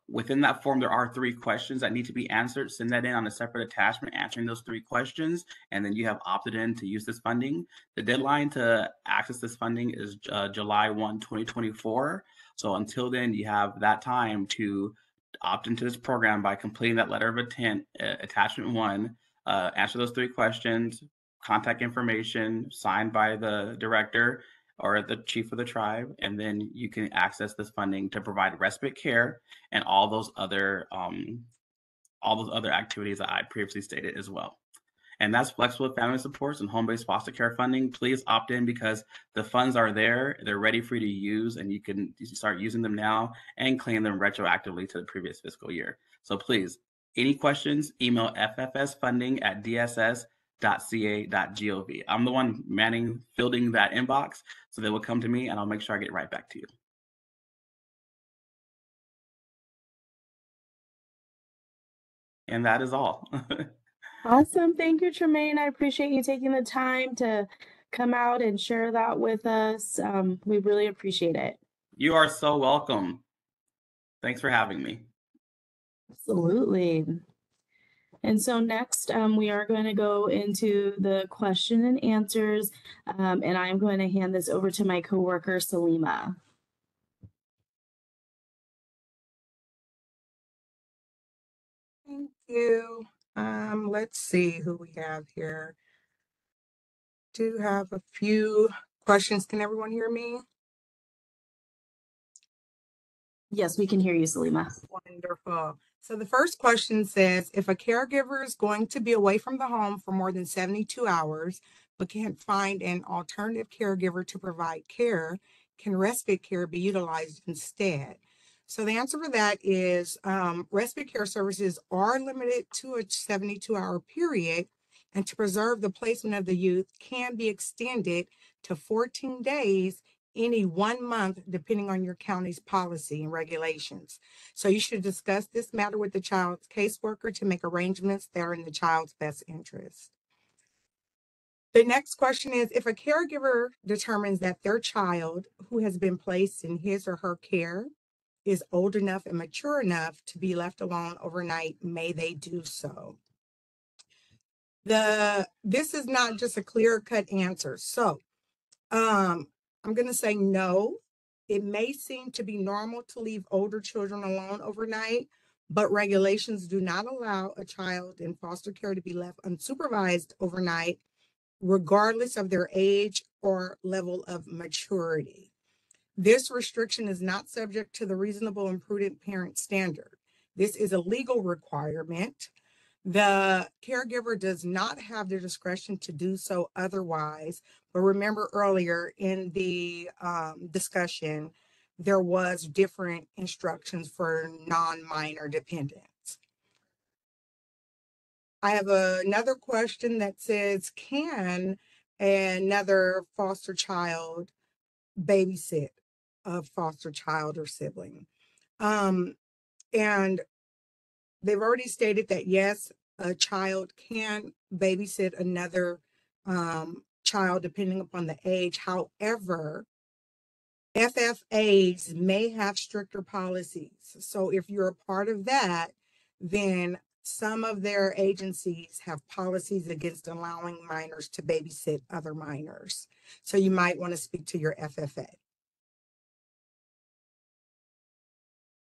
Within that form, there are 3 questions that need to be answered. Send that in on a separate attachment, answering those 3 questions, and then you have opted in to use this funding. The deadline to access this funding is July 1, 2024. So until then, you have that time to opt into this program by completing that letter of intent, attachment 1, answer those 3 questions, contact information signed by the director or the chief of the tribe, and then you can access this funding to provide respite care and all those other activities that I previously stated as well. And that's flexible family supports and home-based foster care funding. Please opt in because the funds are there, they're ready for you to use, and you can start using them now and claim them retroactively to the previous fiscal year. So please, any questions, email ffsfunding@dss.ca.gov. I'm the one fielding that inbox, so they will come to me and I'll make sure I get right back to you. And that is all. Awesome. Thank you, Tremaine. I appreciate you taking the time to come out and share that with us. We really appreciate it. You are so welcome. Thanks for having me. Absolutely. And so next, we are going to go into the question and answers, and I'm going to hand this over to my coworker, Salima. Thank you. Let's see who we have here. Do have a few questions. Can everyone hear me? Yes, we can hear you, Salima. Wonderful. So the first question says, if a caregiver is going to be away from the home for more than 72 hours, but can't find an alternative caregiver to provide care, can respite care be utilized instead? So the answer for that is respite care services are limited to a 72-hour period, and to preserve the placement of the youth can be extended to 14 days any 1 month, depending on your county's policy and regulations. So you should discuss this matter with the child's caseworker to make arrangements that are in the child's best interest. The next question is, if a caregiver determines that their child who has been placed in his or her care is old enough and mature enough to be left alone overnight, may they do so? This is not just a clear-cut answer. So I'm going to say no. It may seem to be normal to leave older children alone overnight, but regulations do not allow a child in foster care to be left unsupervised overnight, regardless of their age or level of maturity. This restriction is not subject to the reasonable and prudent parent standard. This is a legal requirement. The caregiver does not have the discretion to do so otherwise. But remember earlier in the discussion, there was different instructions for non-minor dependents. I have another question that says, can another foster child babysit a foster child or sibling? And they've already stated that yes, a child can babysit another child depending upon the age. However, FFAs may have stricter policies. So if you're a part of that, then some of their agencies have policies against allowing minors to babysit other minors. So you might want to speak to your FFA.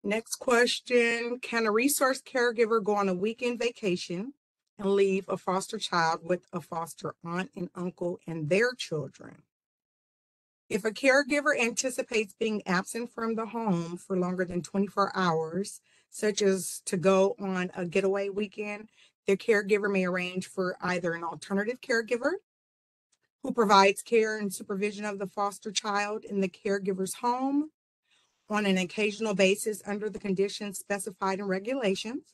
Next question, can a resource caregiver go on a weekend vacation and leave a foster child with a foster aunt and uncle and their children? If a caregiver anticipates being absent from the home for longer than 24 hours, such as to go on a getaway weekend, the caregiver may arrange for either an alternative caregiver who provides care and supervision of the foster child in the caregiver's home on an occasional basis under the conditions specified in regulations,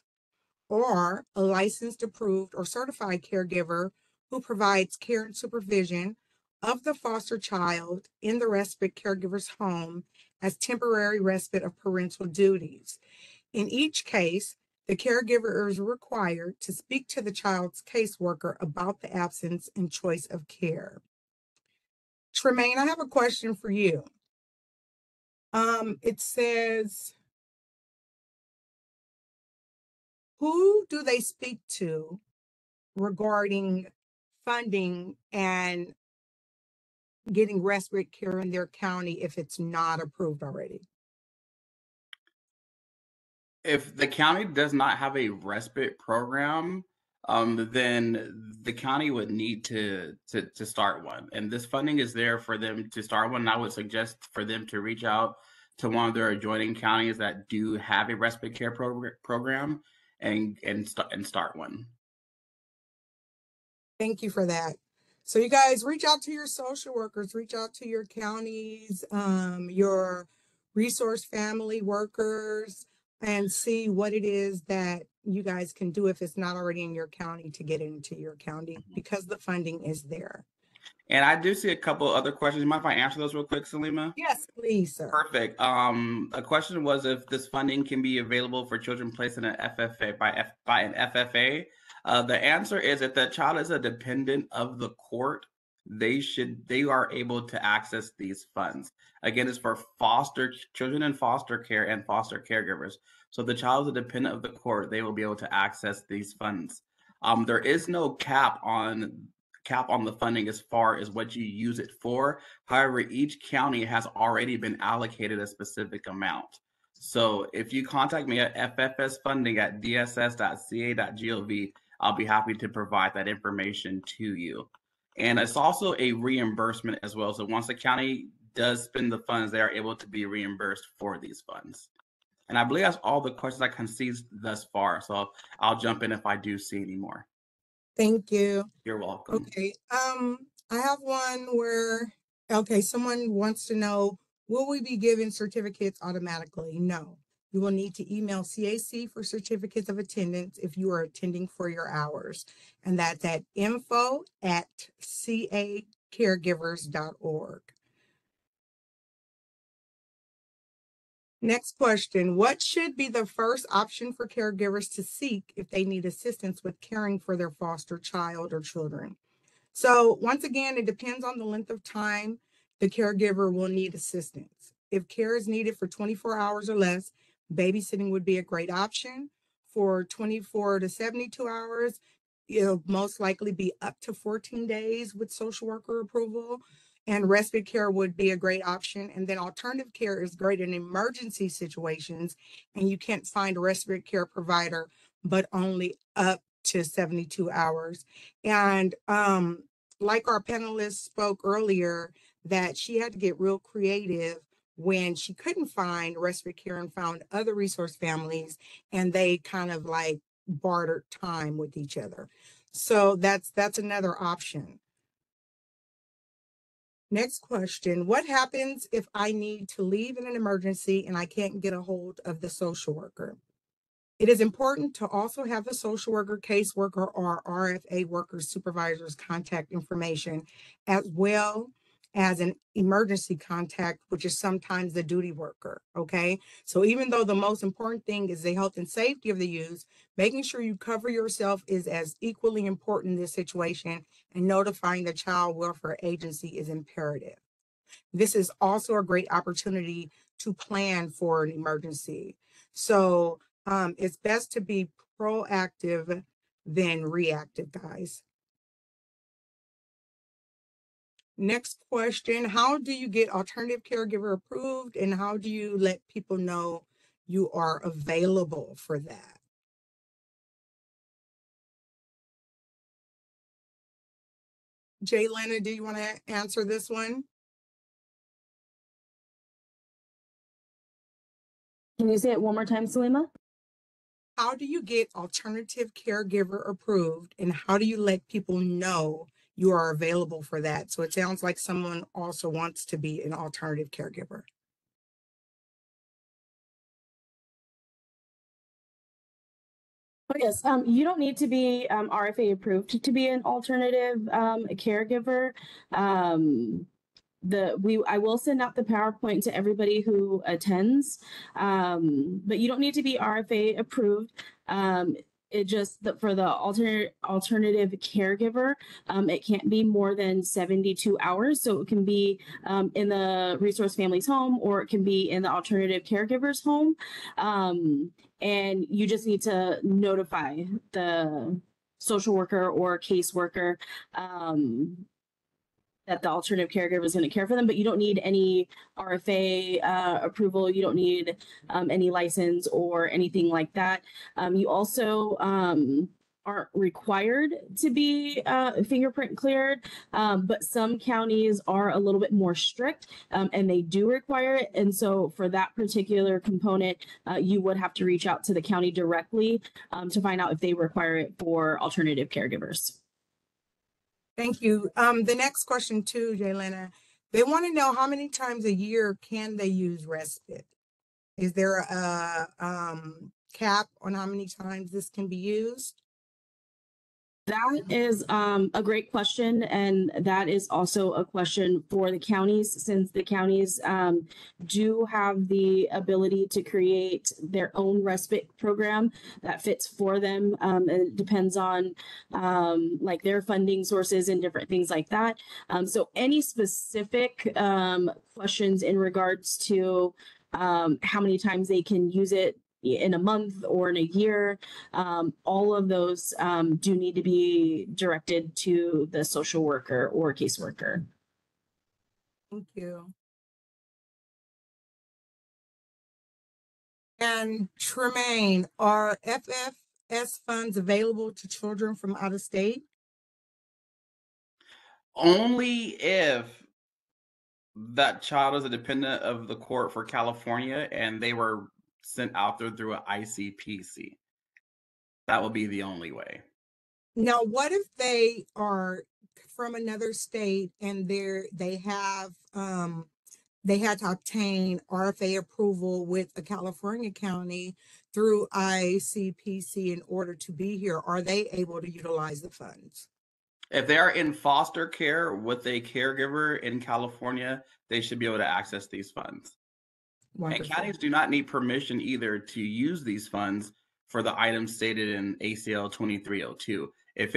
or a licensed, approved, or certified caregiver who provides care and supervision of the foster child in the respite caregiver's home as temporary respite of parental duties. In each case, the caregiver is required to speak to the child's caseworker about the absence and choice of care. Tremaine, I have a question for you. It says, who do they speak to regarding funding and getting respite care in their county if it's not approved already? If the county does not have a respite program, then the county would need to start one. And this funding is there for them to start one. And I would suggest for them to reach out to one of their adjoining counties that do have a respite care program and start one. Thank you for that. So you guys reach out to your social workers, reach out to your counties, your resource family workers, and see what it is that you guys can do if it's not already in your county to get into your county, because the funding is there. And I do see a couple other questions. You mind if I answer those real quick, Salima? Yes, please, sir. Perfect. A question was if this funding can be available for children placed in an FFA by an FFA. The answer is if the child is a dependent of the court, they are able to access these funds. Again, it's for foster children in foster care and foster caregivers. So if the child is a dependent of the court, they will be able to access these funds. There is no cap on the funding as far as what you use it for. However, each county has already been allocated a specific amount. So if you contact me at ffsfunding@dss.ca.gov, I'll be happy to provide that information to you. And it's also a reimbursement as well. So once the county does spend the funds, they are able to be reimbursed for these funds. And I believe that's all the questions I can see thus far. So I'll jump in if I do see any more. Thank you. You're welcome. Okay. I have one where, okay, someone wants to know, will we be given certificates automatically? No. You will need to email CAC for certificates of attendance if you are attending for your hours. And that's at info@caregivers.org. Next question. What should be the first option for caregivers to seek if they need assistance with caring for their foster child or children? So once again, it depends on the length of time the caregiver will need assistance. If care is needed for 24 hours or less, babysitting would be a great option. For 24 to 72 hours, it'll most likely be up to 14 days with social worker approval. And respite care would be a great option. And then alternative care is great in emergency situations, and you can't find a respite care provider, but only up to 72 hours. And like our panelist spoke earlier, that she had to get real creative when she couldn't find respite care and found other resource families, and they kind of like bartered time with each other. So that's another option. Next question. What happens if I need to leave in an emergency and I can't get a hold of the social worker? It is important to also have the social worker, caseworker, or RFA worker's supervisor's contact information, as well as an emergency contact, which is sometimes the duty worker, okay? So even though the most important thing is the health and safety of the youth, making sure you cover yourself is as equally important in this situation, and notifying the child welfare agency is imperative. This is also a great opportunity to plan for an emergency. So it's best to be proactive than reactive, guys. Next question. How do you get alternative caregiver approved, and how do you let people know you are available for that? Jaylena, do you want to answer this one? Can you say it one more time, Salima? How do you get alternative caregiver approved, and how do you let people know you are available for that? So it sounds like someone also wants to be an alternative caregiver. Oh, yes. You don't need to be RFA approved to be an alternative caregiver. I will send out the PowerPoint to everybody who attends, but you don't need to be RFA approved. It just for the alternative caregiver, it can't be more than 72 hours. So it can be in the resource family's home, or it can be in the alternative caregiver's home. And you just need to notify the social worker or caseworker that the alternative caregiver is going to care for them, but you don't need any RFA approval. You don't need any license or anything like that. You also aren't required to be fingerprint cleared, but some counties are a little bit more strict, and they do require it. And so for that particular component, you would have to reach out to the county directly to find out if they require it for alternative caregivers. Thank you. The next question too, Jaylena, they want to know how many times a year can they use respite? Is there a cap on how many times this can be used? That is a great question, and that is also a question for the counties, since the counties do have the ability to create their own respite program that fits for them. And it depends on like their funding sources and different things like that. So any specific questions in regards to how many times they can use it in a month or in a year, all of those do need to be directed to the social worker or caseworker. Thank you. And Tremaine, are FFS funds available to children from out of state? Only if that child is a dependent of the court for California and they were sent out there through an ICPC. That will be the only way. Now, what if they are from another state and they had to obtain RFA approval with a California county through ICPC in order to be here? Are they able to utilize the funds? If they are in foster care with a caregiver in California, they should be able to access these funds. Wonderful. And counties do not need permission either to use these funds for the items stated in ACL 2302. If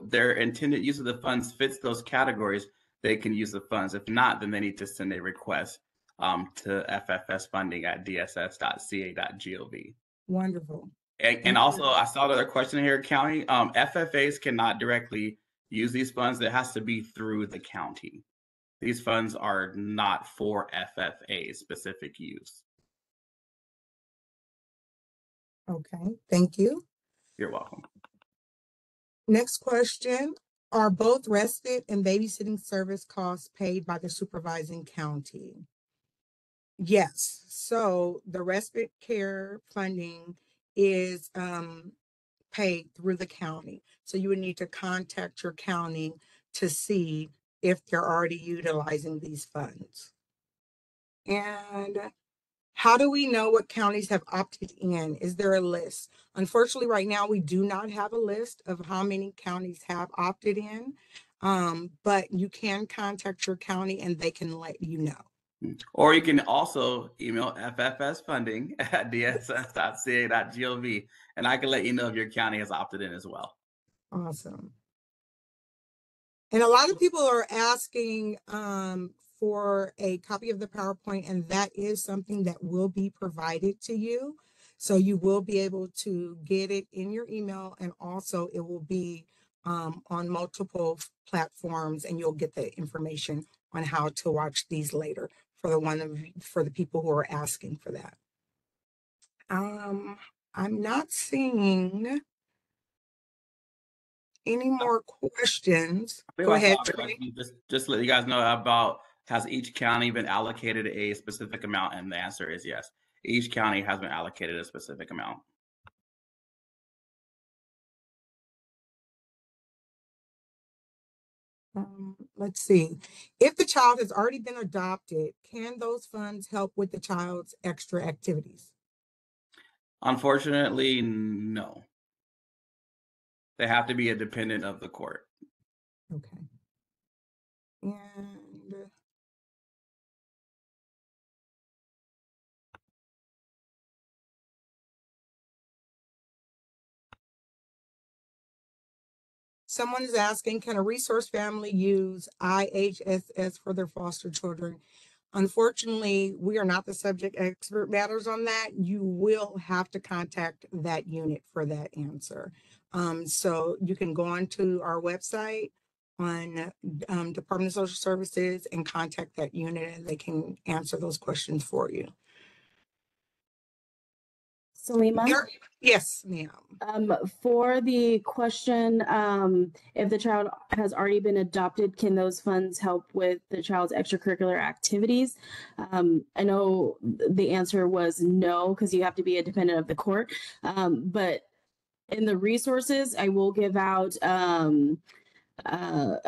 their intended use of the funds fits those categories, they can use the funds. If not, then they need to send a request to ffsfunding@dss.ca.gov. Wonderful. And also, I saw another question here, county. FFAs cannot directly use these funds. It has to be through the county. These funds are not for FFA specific use. Okay, thank you. You're welcome. Next question. Are both respite and babysitting service costs paid by the supervising county? Yes. So the respite care funding is paid through the county. So you would need to contact your county to see if they're already utilizing these funds. And how do we know what counties have opted in? Is there a list? Unfortunately, right now, we do not have a list of how many counties have opted in, but you can contact your county and they can let you know. Or you can also email ffsfunding@dss.ca.gov, and I can let you know if your county has opted in as well. Awesome. And a lot of people are asking for a copy of the PowerPoint, and that is something that will be provided to you. So you will be able to get it in your email, and also it will be on multiple platforms, and you'll get the information on how to watch these later for the people who are asking for that. I'm not seeing any more questions. Go ahead. Just to let you guys know about, has each county been allocated a specific amount? And the answer is yes. Each county has been allocated a specific amount. Let's see. If the child has already been adopted, can those funds help with the child's extra activities? Unfortunately, no. They have to be a dependent of the court. Okay. And someone is asking, can a resource family use IHSS for their foster children? Unfortunately, we are not the subject expert matters on that. You will have to contact that unit for that answer. So you can go onto our website on Department of Social Services and contact that unit, and they can answer those questions for you. Salima? Yes, ma'am. For the question, if the child has already been adopted, can those funds help with the child's extracurricular activities? I know the answer was no, because you have to be a dependent of the court. But in the resources, I will give out a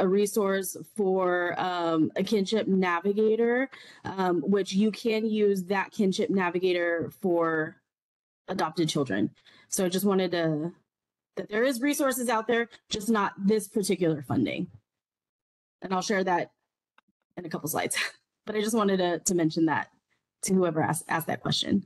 resource for a kinship navigator, which you can use that kinship navigator for adopted children. So I just wanted to that there is resources out there, just not this particular funding. And I'll share that in a couple slides. But I just wanted to mention that to whoever asked that question.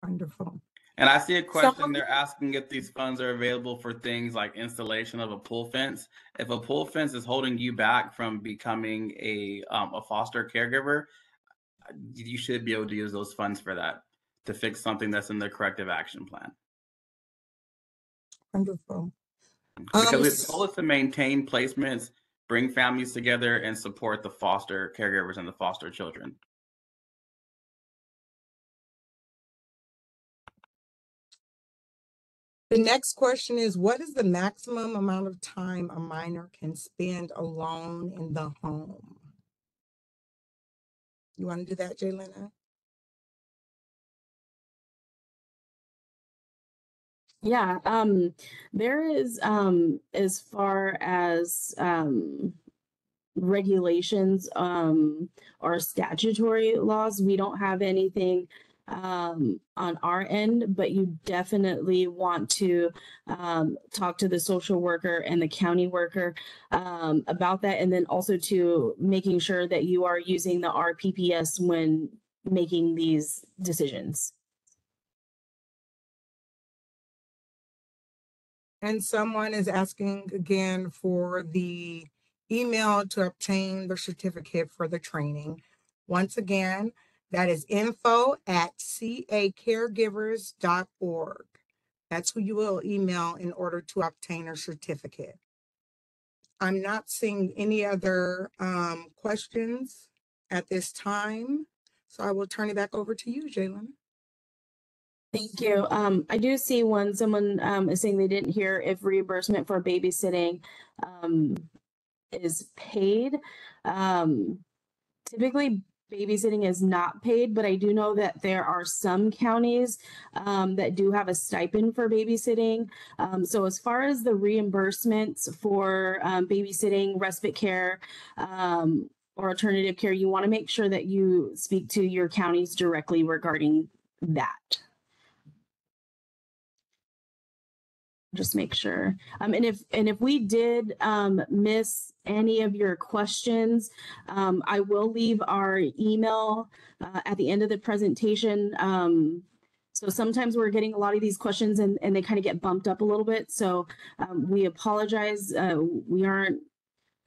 Wonderful. And I see a question. Someone- They're asking if these funds are available for things like installation of a pool fence. If a pool fence is holding you back from becoming a foster caregiver, you should be able to use those funds for that, to fix something that's in the corrective action plan. Wonderful. Because the goal is to maintain placements, bring families together, and support the foster caregivers and the foster children. The next question is, what is the maximum amount of time a minor can spend alone in the home? You want to do that, Jaylena? Yeah, there is, as far as regulations or statutory laws, we don't have anything on our end, but you definitely want to talk to the social worker and the county worker about that, and then also to making sure that you are using the RPPS when making these decisions. And someone is asking again for the email to obtain the certificate for the training. Once again, that is info@cacaregivers.org. That's who you will email in order to obtain a certificate. I'm not seeing any other questions at this time, so I will turn it back over to you, Jalen. Thank you. I do see someone is saying they didn't hear if reimbursement for babysitting is paid. Typically, babysitting is not paid, but I do know that there are some counties that do have a stipend for babysitting. So as far as the reimbursements for babysitting, respite care, or alternative care, you want to make sure that you speak to your counties directly regarding that. Just make sure. And if we did miss any of your questions, I will leave our email at the end of the presentation. So sometimes we're getting a lot of these questions and they kind of get bumped up a little bit. So we apologize. We aren't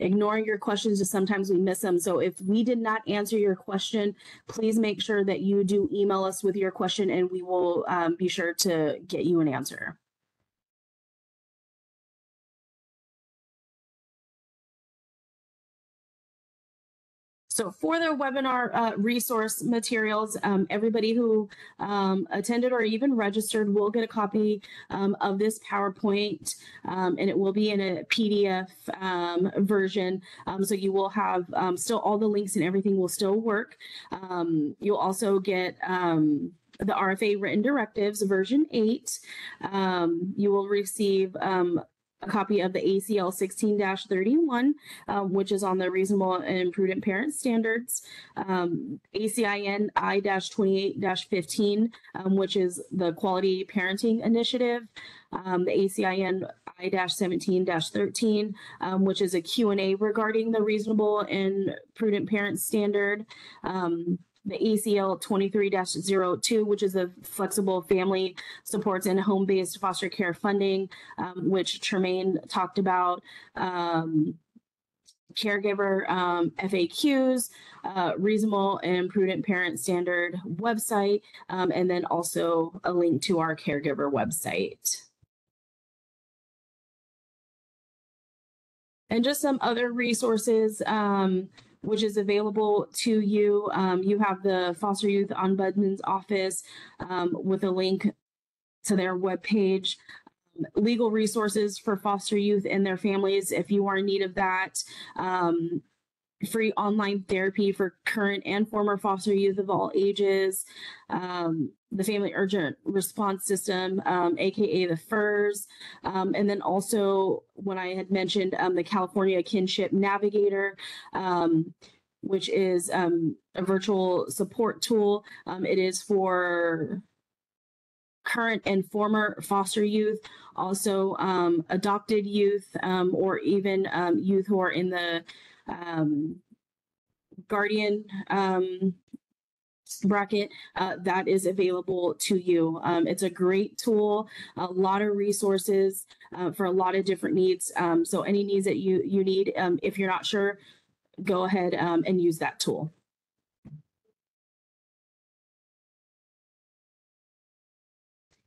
ignoring your questions, just sometimes we miss them. So if we did not answer your question, please make sure that you do email us with your question and we will be sure to get you an answer. So for the webinar resource materials, everybody who attended or even registered will get a copy of this PowerPoint, and it will be in a PDF version. So you will have still all the links and everything will still work. You'll also get the RFA written directives version 8. You will receive a copy of the ACL 16-31, which is on the reasonable and prudent parent standards, ACIN I-28-15, which is the quality parenting initiative, the ACIN I-17-13, which is a Q&A regarding the reasonable and prudent parent standard, the ACL 23-02, which is a flexible family supports and home-based foster care funding, which Tremaine talked about, caregiver FAQs, reasonable and prudent parent standard website, and then also a link to our caregiver website. And just some other resources which is available to you. You have the Foster Youth Ombudsman's Office with a link to their webpage. Legal resources for foster youth and their families if you are in need of that. Free online therapy for current and former foster youth of all ages. The Family Urgent Response System, aka the FERS, and then also when I had mentioned the California Kinship Navigator, which is a virtual support tool. It is for current and former foster youth, also adopted youth, or even youth who are in the guardian bracket, that is available to you. It's a great tool, a lot of resources for a lot of different needs. So any needs that you need, if you're not sure, go ahead and use that tool.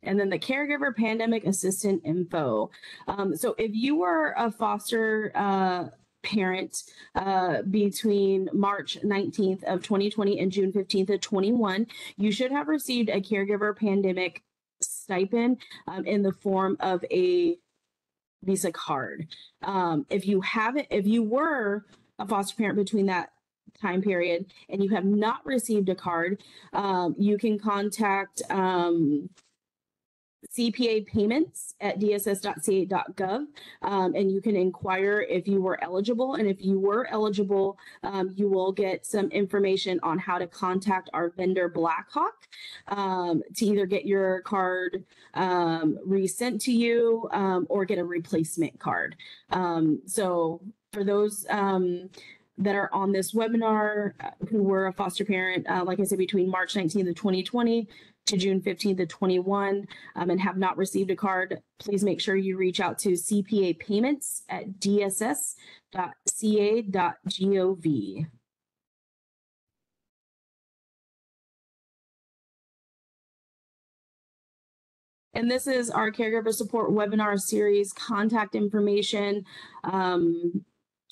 And then the caregiver pandemic assistant info. So if you were a foster parent between March 19th of 2020 and June 15th of 21, you should have received a caregiver pandemic stipend in the form of a Visa card. If you were a foster parent between that time period and you have not received a card, you can contact CPA payments at dss.ca.gov, and you can inquire if you were eligible. And if you were eligible, you will get some information on how to contact our vendor Blackhawk to either get your card resent to you or get a replacement card. So for those that are on this webinar who were a foster parent, like I said, between March 19th of 2020 to June 15th of 21 and have not received a card, please make sure you reach out to CPA payments at dss.ca.gov. And this is our caregiver support webinar series contact information.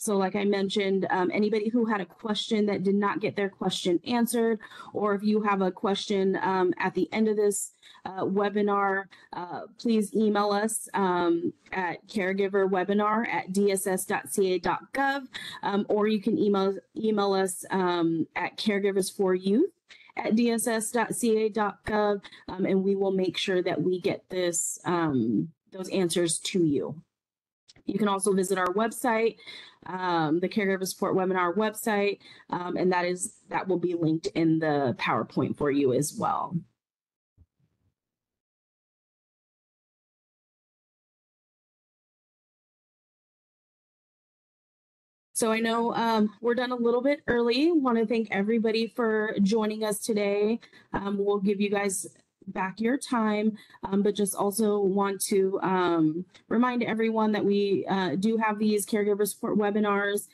So like I mentioned, anybody who had a question that did not get their question answered, or if you have a question at the end of this webinar, please email us at caregiverwebinar@dss.ca.gov, or you can email us at caregiversforyouth@dss.ca.gov, and we will make sure that we get this those answers to you. You can also visit our website, the Caregiver Support Webinar website, and that will be linked in the PowerPoint for you as well. So I know we're done a little bit early. Want to thank everybody for joining us today. We'll give you guys back your time, but just also want to remind everyone that we do have these caregiver support webinars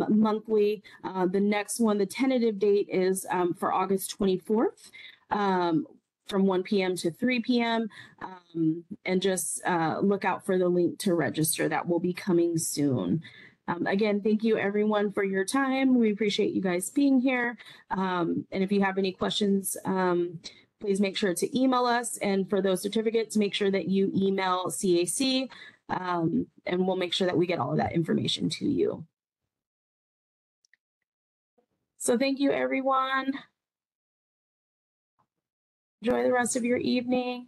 monthly. The next one, the tentative date is for August 24th. From 1 p.m. to 3 p.m. And just look out for the link to register. That will be coming soon. Again, thank you everyone for your time. We appreciate you guys being here. And if you have any questions, please make sure to email us. And for those certificates, make sure that you email CAC, and we'll make sure that we get all of that information to you. So thank you, everyone. Enjoy the rest of your evening.